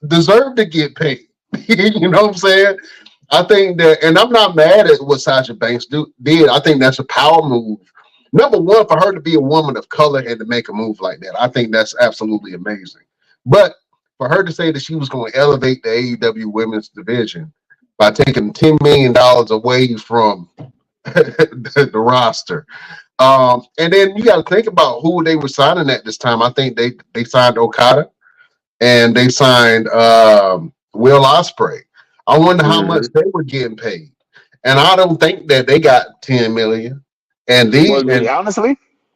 Speaker 2: deserve to get paid." You know what I'm saying? I think that, and I'm not mad at what Sasha Banks did. I think that's a power move. Number one, for her to be a woman of color and to make a move like that, I think that's absolutely amazing. But for her to say that she was going to elevate the AEW women's division by taking $10 million away from the roster. And then you got to think about who they were signing at this time. I think they signed Okada and they signed Will Ospreay. I wonder how much they were getting paid. And I don't think that they got 10 million. And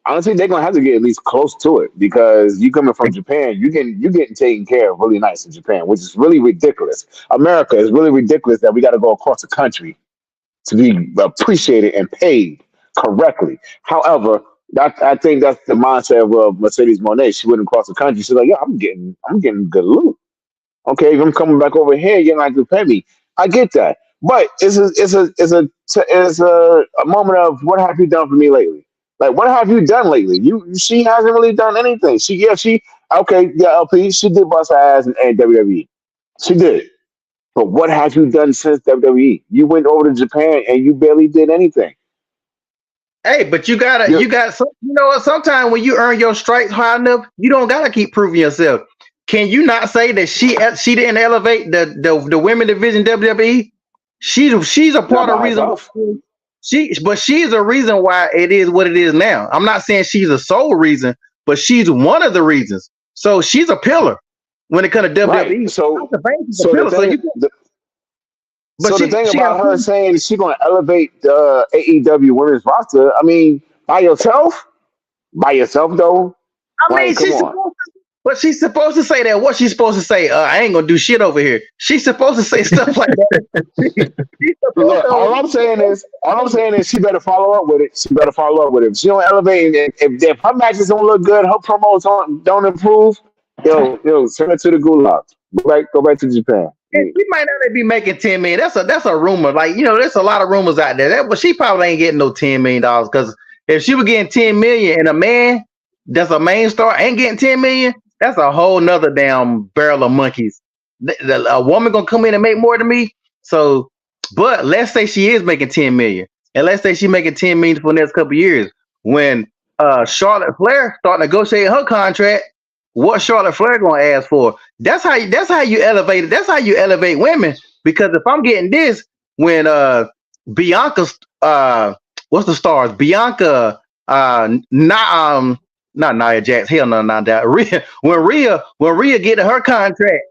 Speaker 5: Honestly, they're gonna have to get at least close to it because you coming from Japan, you getting taken care of really nice in Japan, which is really ridiculous. America is really ridiculous that we got to go across the country to be appreciated and paid correctly. However, I think that's the mindset of Mercedes Moné. She went across the country. She's like, "Yeah, I'm getting good loot. Okay, if I'm coming back over here, you're not gonna pay me." I get that, but it's a moment of what have you done for me lately? Like, what have you done lately? She hasn't really done anything. LP, she did bust her ass in WWE. She did. But what have you done since WWE? You went over to Japan and you barely did anything.
Speaker 4: Hey, but you gotta,
Speaker 5: You,
Speaker 4: you got some. You know what? Sometimes when you earn your stripes high enough, you don't gotta keep proving yourself. Can you not say that she didn't elevate the women division WWE? She's a
Speaker 5: not
Speaker 4: part of the
Speaker 5: by
Speaker 4: reason.
Speaker 5: herself.
Speaker 4: But she's a reason why it is what it is now. I'm not saying she's a sole reason, but she's one of the reasons. So she's a pillar when it comes to
Speaker 5: Right.
Speaker 4: WWE.
Speaker 5: So,
Speaker 4: Sasha Banks is a
Speaker 5: so the
Speaker 4: pillar. So
Speaker 5: thing,
Speaker 4: you, but
Speaker 5: so the thing
Speaker 4: she got a
Speaker 5: about her
Speaker 4: pillar.
Speaker 5: saying she's going to elevate the AEW women's roster, I mean, by yourself though,
Speaker 4: I mean,
Speaker 5: like, come on.
Speaker 4: but she's supposed to say that. What she's supposed to say? I ain't gonna do shit over here. She's supposed to say stuff like that. She's supposed
Speaker 5: Look,
Speaker 4: to.
Speaker 5: all I'm saying is, she better follow up with it. She better follow up with it. If she don't elevate, if her matches don't look good, her promos don't improve, send her to the gulag. Go back to Japan.
Speaker 4: And she might not be making 10 million. That's a rumor. Like, there's a lot of rumors out there. But she probably ain't getting no $10 million, because if she was getting 10 million and a man that's a main star ain't getting 10 million, that's a whole nother damn barrel of monkeys. A woman gonna come in and make more than me. So, but let's say she is making 10 million, and let's say she making 10 million for the next couple of years. When Charlotte Flair start negotiating her contract, what Charlotte Flair gonna ask for? That's how you elevate it. That's how you elevate women. Because if I'm getting this, when Bianca's what's the stars? Bianca not Nia Jax, hell no, not that. Rhea get her contract,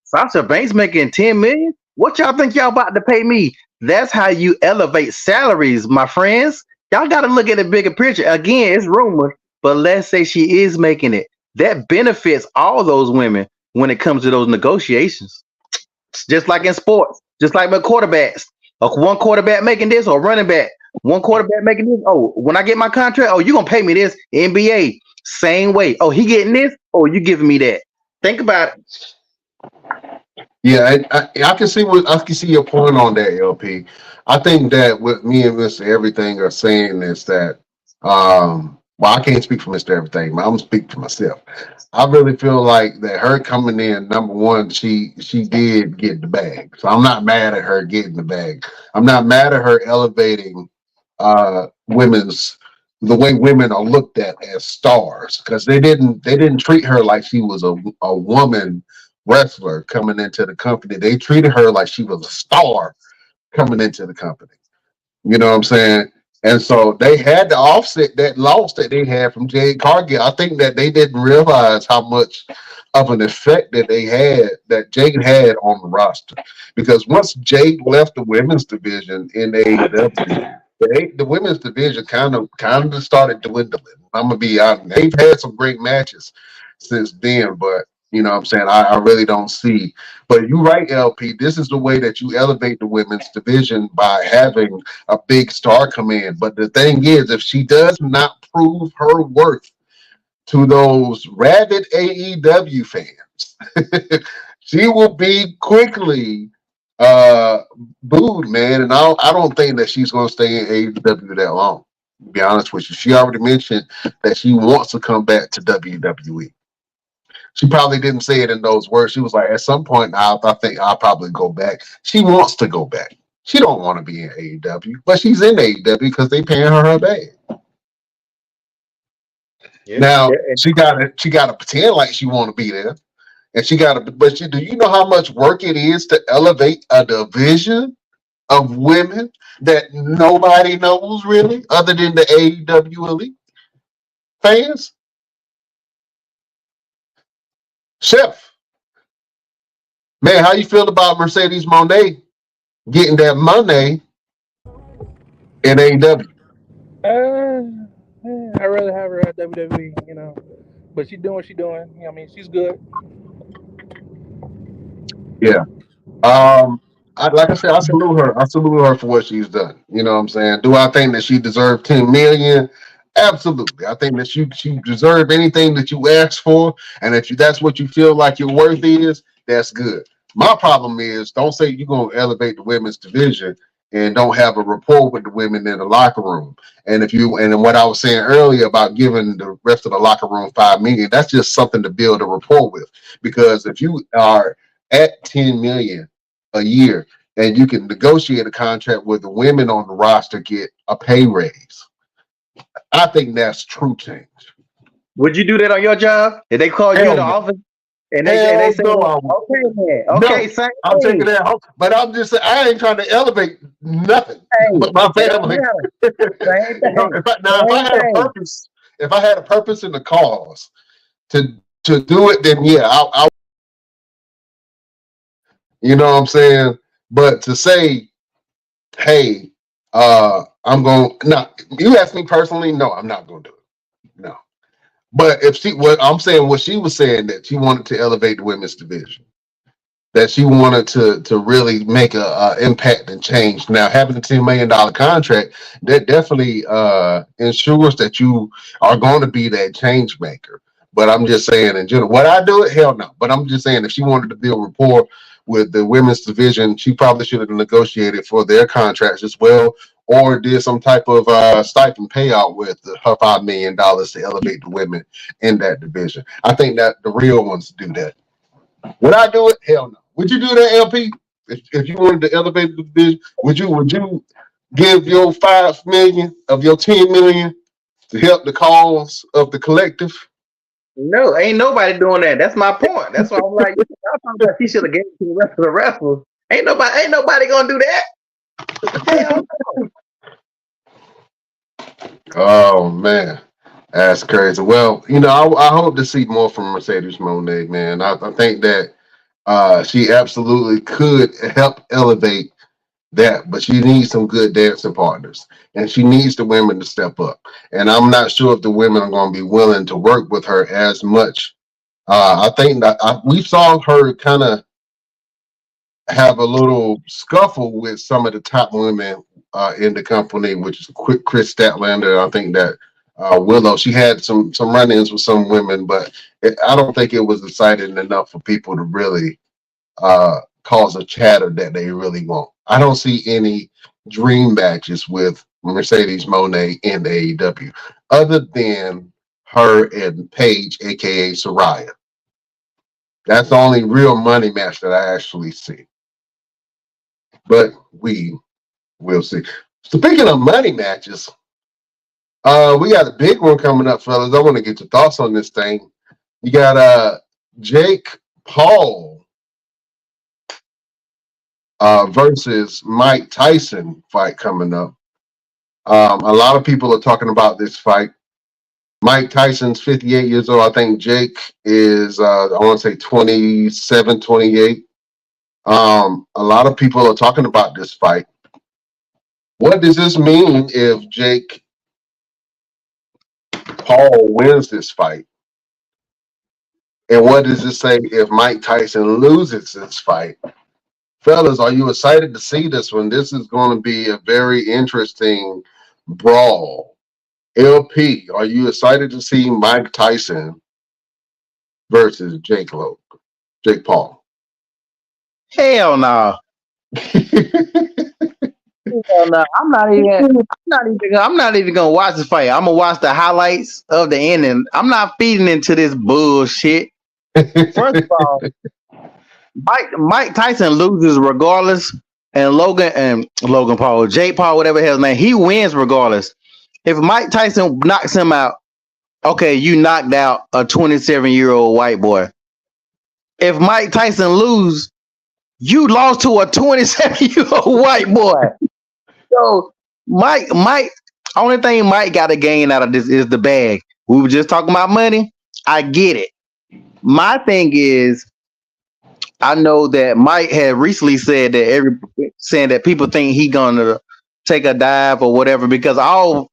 Speaker 4: Sasha Banks making 10 million. What y'all think y'all about to pay me? That's how you elevate salaries, my friends. Y'all got to look at the bigger picture. Again, it's rumor, but let's say she is making it. That benefits all those women when it comes to those negotiations. Just like in sports, just like my quarterbacks. One quarterback making this, or running back. One quarterback making this. Oh, when I get my contract, oh, you gonna pay me this. NBA, same way. Oh, he getting this. Oh, you giving me that. Think about it.
Speaker 2: Yeah, I can see your point on that, LP. I think that what me and Mr. Everything are saying is that, well, I can't speak for Mr. Everything, but I'm gonna speak for myself. I really feel like that her coming in, number one, she did get the bag. So I'm not mad at her getting the bag. I'm not mad at her elevating women's the way women are looked at as stars, because they didn't treat her like she was a woman wrestler coming into the company. They treated her like she was a star coming into the company. You know what I'm saying? And so they had to offset that loss that they had from Jade Cargill. I think that they didn't realize how much of an effect that Jade had on the roster. Because once Jade left the women's division in AEW, the women's division kind of started dwindling. I'm gonna be honest. They've had some great matches since then, but you know what I'm saying, I really don't see. But you're right, LP. This is the way that you elevate the women's division, by having a big star come in. But the thing is, if she does not prove her worth to those rabid AEW fans, she will be quickly booed, man. And I don't think that she's going to stay in AEW that long, to be honest with you. She already mentioned that she wants to come back to WWE. She probably didn't say it in those words. She was like, at some point, I think I'll probably go back. She wants to go back. She don't want to be in AEW, but she's in AEW because they paying her bag.
Speaker 4: Yeah.
Speaker 2: Now she gotta pretend like she want to be there, and she gotta. But do you know how much work it is to elevate a division of women that nobody knows really, other than the AEW elite fans? Chef, man, how you feel about Mercedes Moné getting that money in AEW?
Speaker 3: I'd rather have her at WWE, but she's doing what she's doing. I mean, she's good.
Speaker 2: Yeah. Like I said, I salute her. I salute her for what she's done. You know what I'm saying? Do I think that she deserved 10 million? Absolutely. I think that she deserved anything that you asked for, and if that's what you feel like your worth is, that's good. My problem is, don't say you're gonna elevate the women's division and don't have a rapport with the women in the locker room. And what I was saying earlier about giving the rest of the locker room 5 million, that's just something to build a rapport with. Because if you are at 10 million a year, and you can negotiate a contract where the women on the roster get a pay raise. I think that's true change.
Speaker 4: Would you do that on your job? If they call you
Speaker 2: Hell
Speaker 4: in the
Speaker 2: no.
Speaker 4: office and they
Speaker 2: Hell
Speaker 4: say,
Speaker 2: no.
Speaker 4: okay, man, okay,
Speaker 2: No,
Speaker 4: same
Speaker 2: I'm taking
Speaker 4: thing.
Speaker 2: that home. But I'm just saying, I ain't trying to elevate nothing
Speaker 4: Hey,
Speaker 2: but my
Speaker 4: it don't
Speaker 2: family.
Speaker 4: matter. Same thing.
Speaker 2: If I
Speaker 4: Same
Speaker 2: had a
Speaker 4: thing.
Speaker 2: purpose, if I had a purpose in the cause to do it, then yeah, I you know what I'm saying. But to say, hey, I'm going. No, you ask me personally, no, I'm not going to do it. No. But if what I'm saying, what she was saying that she wanted to elevate the women's division, that she wanted to really make a impact and change. Now, having a $10 million contract, that definitely ensures that you are going to be that change maker. But I'm just saying in general, would I do it? Hell no. But I'm just saying if she wanted to build rapport with the women's division, she probably should have negotiated for their contracts as well, or did some type of stipend payout with her $5 million to elevate the women in that division. I think that the real ones do that. Would I do it? Hell no. Would you do that, LP? If you wanted to elevate the division, would you give your 5 million of your 10 million to help the cause of the collective?
Speaker 4: No, ain't nobody doing that. That's my point. That's why I'm like, y'all talking about she should have gave it to the rest of the wrestlers. Ain't nobody gonna do that. Hell no.
Speaker 2: Oh man, that's crazy. Well, I hope to see more from Mercedes Moné, man. I think that she absolutely could help elevate that, but she needs some good dancing partners, and she needs the women to step up. And I'm not sure if the women are going to be willing to work with her as much. I think that we saw her kind of have a little scuffle with some of the top women in the company, which is Chris Statlander. I think that Willow, she had some run-ins with some women, but I don't think it was exciting enough for people to really cause a chatter that they really want. I don't see any dream matches with Mercedes Moné in the AEW other than her and Paige, aka Soraya. That's the only real money match that I actually see. But we will see. Speaking of money matches, we got a big one coming up, fellas. I want to get your thoughts on this thing. You got Jake Paul versus Mike Tyson fight coming up. A lot of people are talking about this fight. Mike Tyson's 58 years old. I think Jake is, I want to say 27, 28. A lot of people are talking about this fight. What does this mean if Jake Paul wins this fight? And what does it say if Mike Tyson loses this fight? Fellas, are you excited to see this one? This is going to be a very interesting brawl. LP, are you excited to see Mike Tyson versus Jake Paul?
Speaker 4: Hell no. Hell no. I'm not even gonna watch this fight. I'm gonna watch the highlights of the ending. I'm not feeding into this bullshit. First of all, Mike Tyson loses regardless, and Logan Paul, Jake Paul, whatever his name, he wins regardless. If Mike Tyson knocks him out, okay, you knocked out a 27-year-old white boy. If Mike Tyson loses, you lost to a 27-year-old white boy. So Mike, only thing Mike got to gain out of this is the bag. We were just talking about money. I get it. My thing is, I know that Mike had recently said that people think he gonna take a dive or whatever because all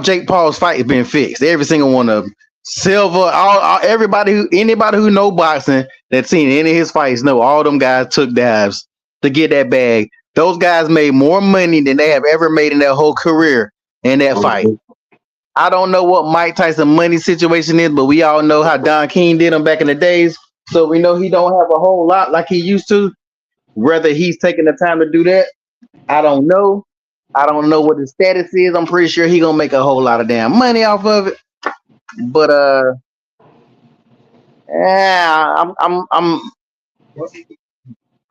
Speaker 4: Jake Paul's fight has been fixed. Every single one of them. Silver, anybody who know boxing that's seen any of his fights know all them guys took dives to get that bag. Those guys made more money than they have ever made in their whole career in that fight. I don't know what Mike Tyson money situation is, but we all know how Don King did him back in the days. So we know he don't have a whole lot like he used to. Whether he's taking the time to do that, I don't know. I don't know what his status is. I'm pretty sure he gonna make a whole lot of damn money off of it. But I'm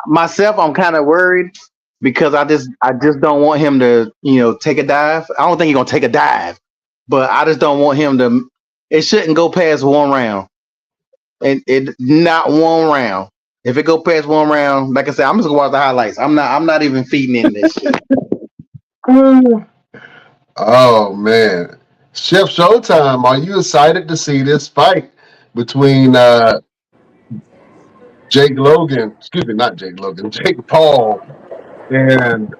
Speaker 4: myself. I'm kind of worried because I just don't want him to take a dive. I don't think he's gonna take a dive. but I just don't want him to. It shouldn't go past one round, and it not one round. If it go past one round, like I said, I'm just gonna watch the highlights. I'm not even feeding in this shit.
Speaker 2: Oh man, Chef Showtime, are you excited to see this fight between Jake Logan? Excuse me, not Jake Logan, Jake Paul and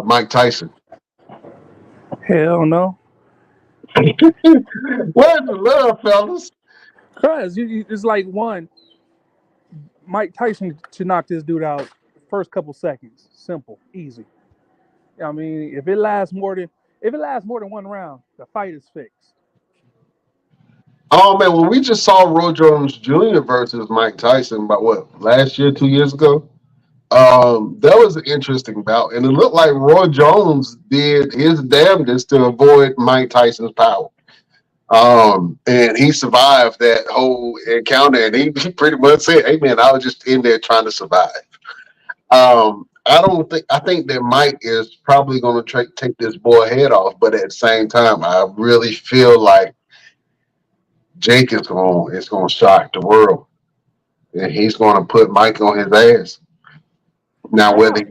Speaker 2: Mike Tyson.
Speaker 3: Hell no.
Speaker 2: Where's the love, fellas?
Speaker 3: Cause it's like one. Mike Tyson should knock this dude out first couple seconds. Simple, easy. I mean, if it lasts more than one round, the fight is fixed.
Speaker 2: Oh man, well we just saw Roy Jones Jr. versus Mike Tyson about what, last year, 2 years ago. That was an interesting bout, and it looked like Roy Jones did his damnedest to avoid Mike Tyson's power. And he survived that whole encounter, and he pretty much said, "Hey man, I was just in there trying to survive." I think that Mike is probably going to take this boy head off, but at the same time, I really feel like Jake is going to shock the world, and he's going to put Mike on his ass. Now whether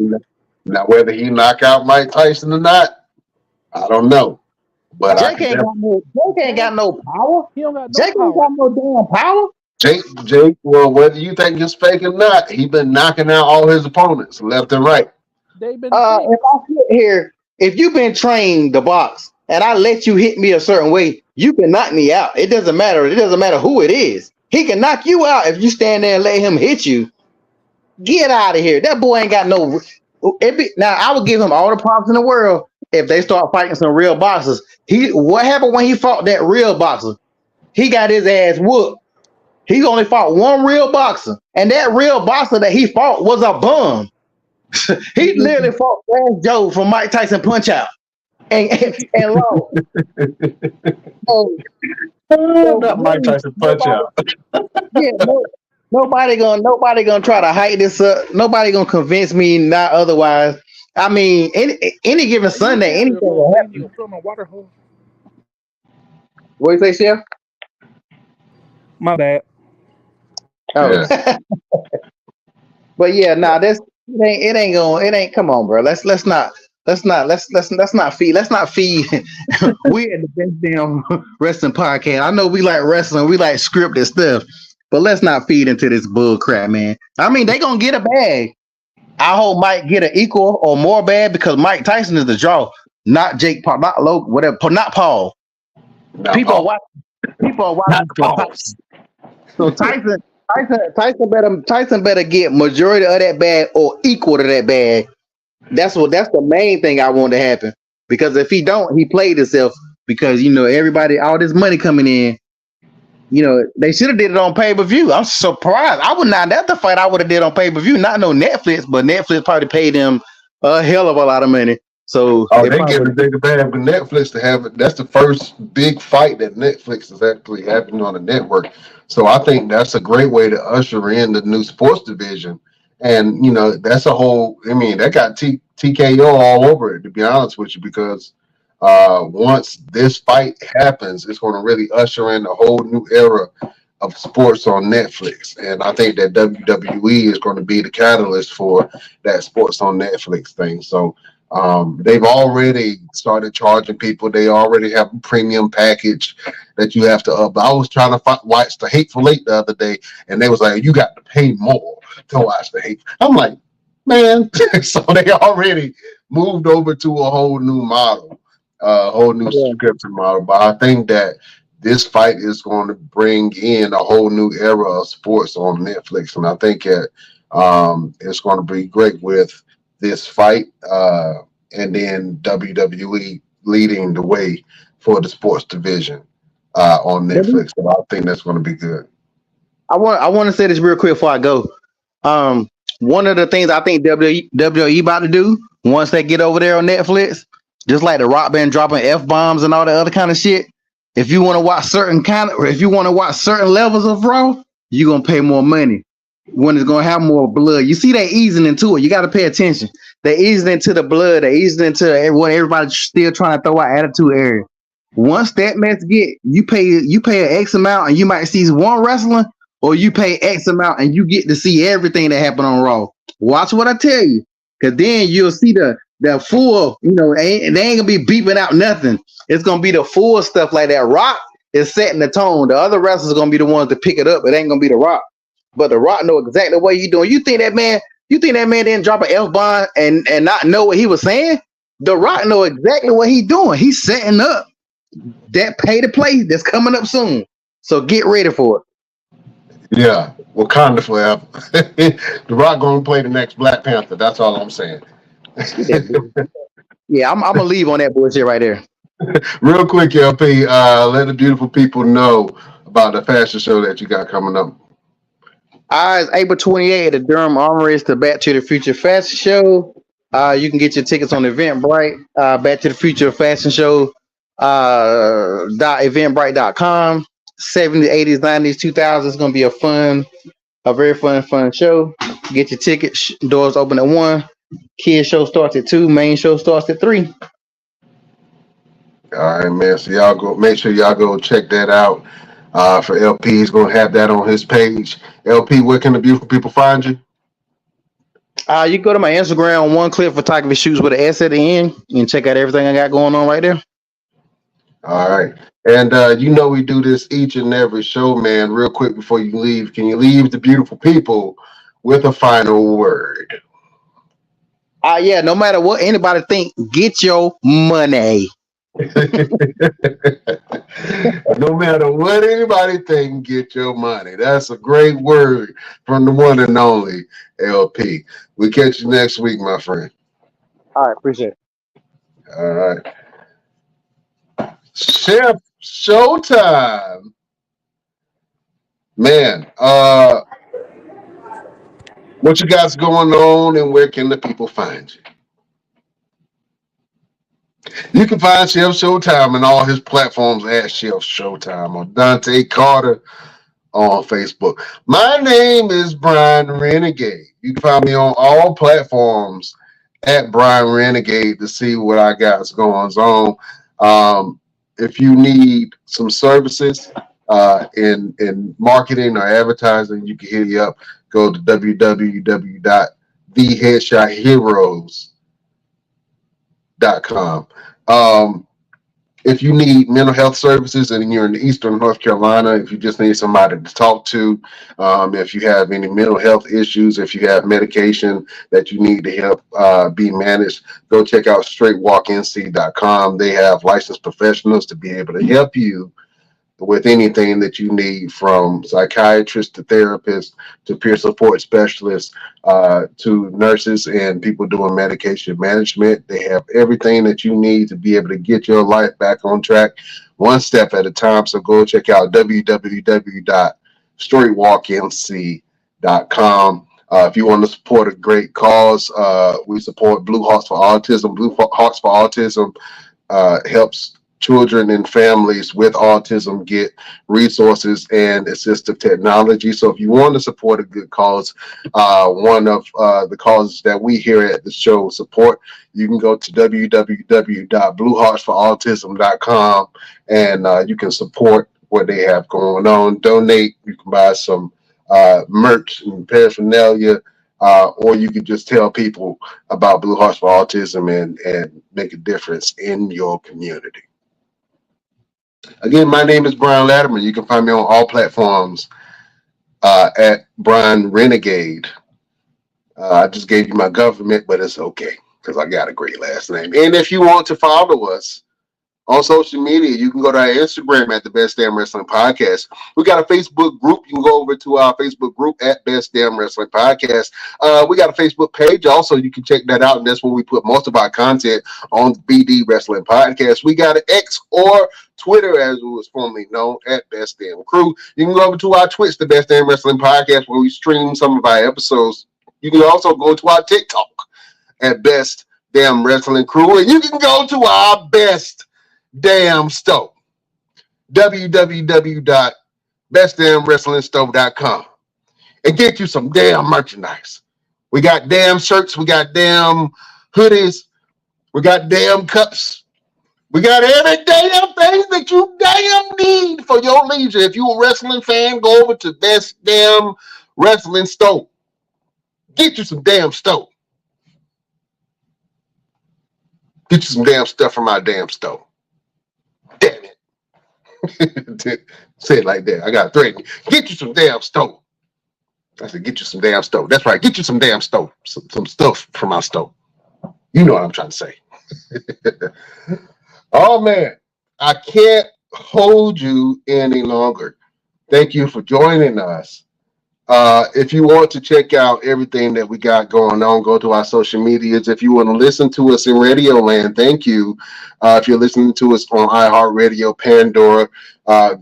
Speaker 2: he knock out Mike Tyson or not, I don't know. But
Speaker 4: Jake ain't got no power.
Speaker 3: He don't got no
Speaker 4: Jake
Speaker 3: power.
Speaker 4: ain't got no damn power.
Speaker 2: Jake, well, whether you think it's fake or not, he been knocking out all his opponents left and right.
Speaker 3: They've been
Speaker 4: If I sit here, if you've been trained to box and I let you hit me a certain way, you can knock me out. It doesn't matter. It doesn't matter who it is. He can knock you out if you stand there and let him hit you. Get out of here. That boy ain't got no. Now I would give him all the props in the world if they start fighting some real boxers. What happened when he fought that real boxer? He got his ass whooped. He only fought one real boxer, and that real boxer that he fought was a bum. He literally fought Fast Joe from Mike Tyson Punch Out, and lost.
Speaker 2: Not Mike Tyson Punch Out.
Speaker 4: Yeah, nobody gonna try to hype this up. Nobody gonna convince me not otherwise. I mean, any given Sunday, anything will happen. What you say, Chef?
Speaker 3: My bad.
Speaker 4: Oh.
Speaker 2: Yeah.
Speaker 4: But yeah, nah, it ain't come on, bro. Let's not feed. We at the Best Damn Wrestling Podcast. I know we like wrestling, we like scripted stuff, but let's not feed into this bull crap, man. I mean, they gonna get a bag. I hope Mike get an equal or more bag because Mike Tyson is the draw, not Jake Paul, not Logan, whatever, not Paul. People are watching. So Tyson better get majority of that bag or equal to that bag. That's the main thing I want to happen. Because if he don't, he played himself. Because everybody, all this money coming in, they should have did it on pay-per-view. I'm surprised. I would not. That's the fight I would have did on pay-per-view. Not no Netflix, but Netflix probably paid them a hell of a lot of money. So
Speaker 2: they get a bigger bag with Netflix to have it. That's the first big fight that Netflix is actually happening on the network. So I think that's a great way to usher in the new sports division. And that's a whole. I mean, that got TKO all over it. To be honest with you, because once this fight happens, it's going to really usher in a whole new era of sports on Netflix. And I think that WWE is going to be the catalyst for that sports on Netflix thing. So. They've already started charging people. They already have a premium package that you have to up. I was trying to watch The Hateful Eight the other day, and they was like, you got to pay more to watch The Hateful. I'm like, man. So they already moved over to a whole new model, a whole new subscription model. But I think that this fight is going to bring in a whole new era of sports on Netflix, and I think that it's going to be great with this fight, and then WWE leading the way for the sports division on Netflix. So I think that's going to be good.
Speaker 4: I want to say this real quick before I go. One of the things I think WWE about to do once they get over there on Netflix, just like the Rock Band dropping F-bombs and all the other kind of shit. If you want to watch certain levels of Raw, you're gonna pay more money. When it's gonna have more blood, you see they easing into it. You got to pay attention. They easing into the blood. They easing into what everybody's still trying to throw out attitude area. Once that match you pay an X amount and you might see one wrestler, or you pay X amount and you get to see everything that happened on Raw. Watch what I tell you, because then you'll see the full. They ain't gonna be beeping out nothing. It's gonna be the full stuff like that. Rock is setting the tone. The other wrestlers are gonna be the ones to pick it up. It ain't gonna be the Rock, but the Rock know exactly what he's doing. You think that man didn't drop an F-bomb and not know what he was saying? The Rock know exactly what he's doing. He's setting up that pay to play that's coming up soon. So get ready for it.
Speaker 2: Yeah, Wakanda forever. The Rock gonna play the next Black Panther. That's all I'm saying.
Speaker 4: Yeah, I'm gonna leave on that bullshit right there.
Speaker 2: Real quick, LP, let the beautiful people know about the fashion show that you got coming up.
Speaker 4: It's April 28th at the Durham Armory. It's the Back to the Future Fashion Show. You can get your tickets on Eventbrite. Back to the Future Fashion Show. .eventbrite.com. 70s, 80s, 90s, 2000s. It's gonna be a very fun show. Get your tickets. Doors open at 1. Kids show starts at 2. Main show starts at 3.
Speaker 2: All right, man. So y'all go. Make sure y'all go check that out. For LP, he's gonna have that on his page. LP, where can the beautiful people find you?
Speaker 4: You go to my Instagram, One Clip Photography Shoots with an S at the end. You can check out everything I got going on right there.
Speaker 2: All right. And we do this each and every show, man. Real quick before you leave, can you leave the beautiful people with a final word?
Speaker 4: Yeah, no matter what anybody think, get your money.
Speaker 2: No matter what anybody think, get your money. That's a great word from the one and only LP. We catch you next week, my friend.
Speaker 4: All right, appreciate it.
Speaker 2: All right. Chef Showtime. Man, what you guys going on and where can the people find you? You can find Chef Showtime on all his platforms at Chef Showtime, or Dante Carter on Facebook. My name is Brian Renegade. You can find me on all platforms at Brian Renegade to see what I got going on. If you need some services in marketing or advertising, you can hit me up. Go to www.theheadshotheroes.com. If you need mental health services and you're in Eastern North Carolina, if you just need somebody to talk to, if you have any mental health issues, if you have medication that you need to help be managed, go check out straightwalknc.com. They have licensed professionals to be able to help you with anything that you need, from psychiatrists to therapists to peer support specialists to nurses and people doing medication management. They have everything that you need to be able to get your life back on track, one step at a time. So go check out www.straightwalknc.com. If you want to support a great cause, we support Blue Hearts for Autism. Blue Hearts for Autism helps children and families with autism get resources and assistive technology. So if you want to support a good cause, one of the causes that we here at the show support, you can go to www.blueheartsforautism.com and you can support what they have going on. Donate. You can buy some merch and paraphernalia, or you can just tell people about Blue Hearts for Autism and make a difference in your community. Again, my name is Brian Latterman. You can find me on all platforms at Brian Renegade. I just gave you my government, but it's okay because I got a great last name. And if you want to follow us on social media, you can go to our Instagram at the Best Damn Wrestling Podcast. We got a Facebook group. You can go over to our Facebook group at Best Damn Wrestling Podcast. We got a Facebook page also. You can check that out, and that's where we put most of our content on the BD Wrestling Podcast. We got an X, or Twitter, as it was formerly known, at Best Damn Crew. You can go over to our Twitch, the Best Damn Wrestling Podcast, where we stream some of our episodes. You can also go to our TikTok at Best Damn Wrestling Crew, and you can go to our Best Damn Stove, www.bestdamnwrestlingstove.com, and get you some damn merchandise. We got damn shirts, we got damn hoodies, we got damn cups, We got every damn thing that you damn need for your leisure. If you a wrestling fan, go over to Best Damn Wrestling Store. Get you some damn store. Get you some damn stuff from our damn store. Damn it. Say it like that. I got to threaten you. Get you some damn store. I said, get you some damn store. That's right. Get you some damn store. Some stuff from our store. You know what I'm trying to say. Oh, man. I can't hold you any longer. Thank you for joining us. If you want to check out everything that we got going on, go to our social medias. If you want to listen to us in Radio Land, thank you. If you're listening to us on iHeartRadio, Pandora,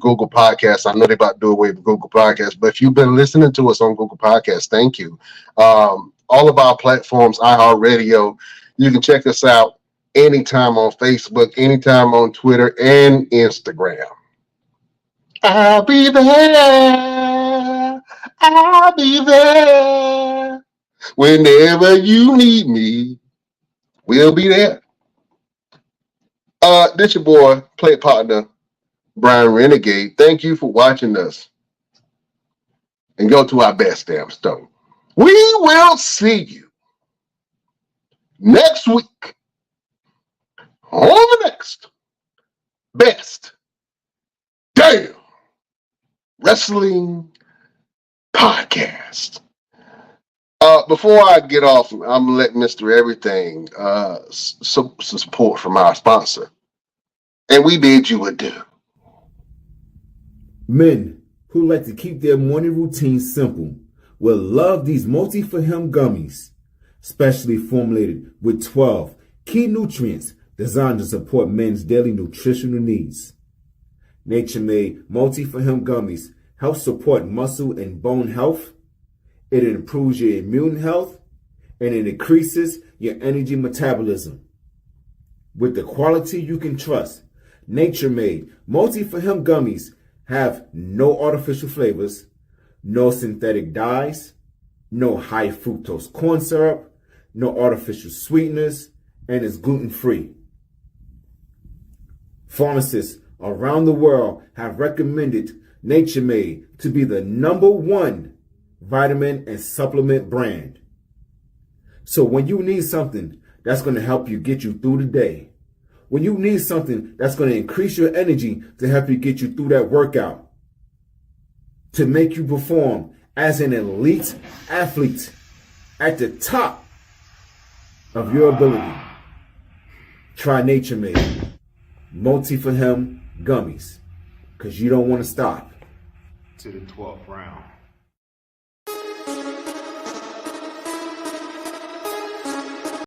Speaker 2: Google Podcasts, I know they're about to do away with Google Podcasts, but if you've been listening to us on Google Podcasts, thank you. All of our platforms, iHeartRadio, you can check us out anytime on Facebook, anytime on Twitter and Instagram. I'll be there. I'll be there. Whenever you need me, we'll be there. This your boy, play partner, Brian Renegade. Thank you for watching us. And go to our Best Damn Store. We will see you next week on the next Best Damn Wrestling Podcast. Before I get off, I'm gonna let Mr. Everything support from our sponsor, and we bid you adieu.
Speaker 1: Men who like to keep their morning routine simple will love these Multi for Him gummies, specially formulated with 12 key nutrients designed to support men's daily nutritional needs. Nature-made Multi for Him gummies help support muscle and bone health. It improves your immune health, and it increases your energy metabolism. With the quality you can trust, Nature-made Multi for Him gummies have no artificial flavors, no synthetic dyes, no high fructose corn syrup, no artificial sweeteners, and is gluten-free. Pharmacists around the world have recommended Nature-made to be the #1 vitamin and supplement brand. So when you need something that's going to help you get you through the day, when you need something that's going to increase your energy to help you get you through that workout, to make you perform as an elite athlete at the top of your ability, try Nature-made Multi for Him gummies, because you don't want to stop
Speaker 5: To the 12th round.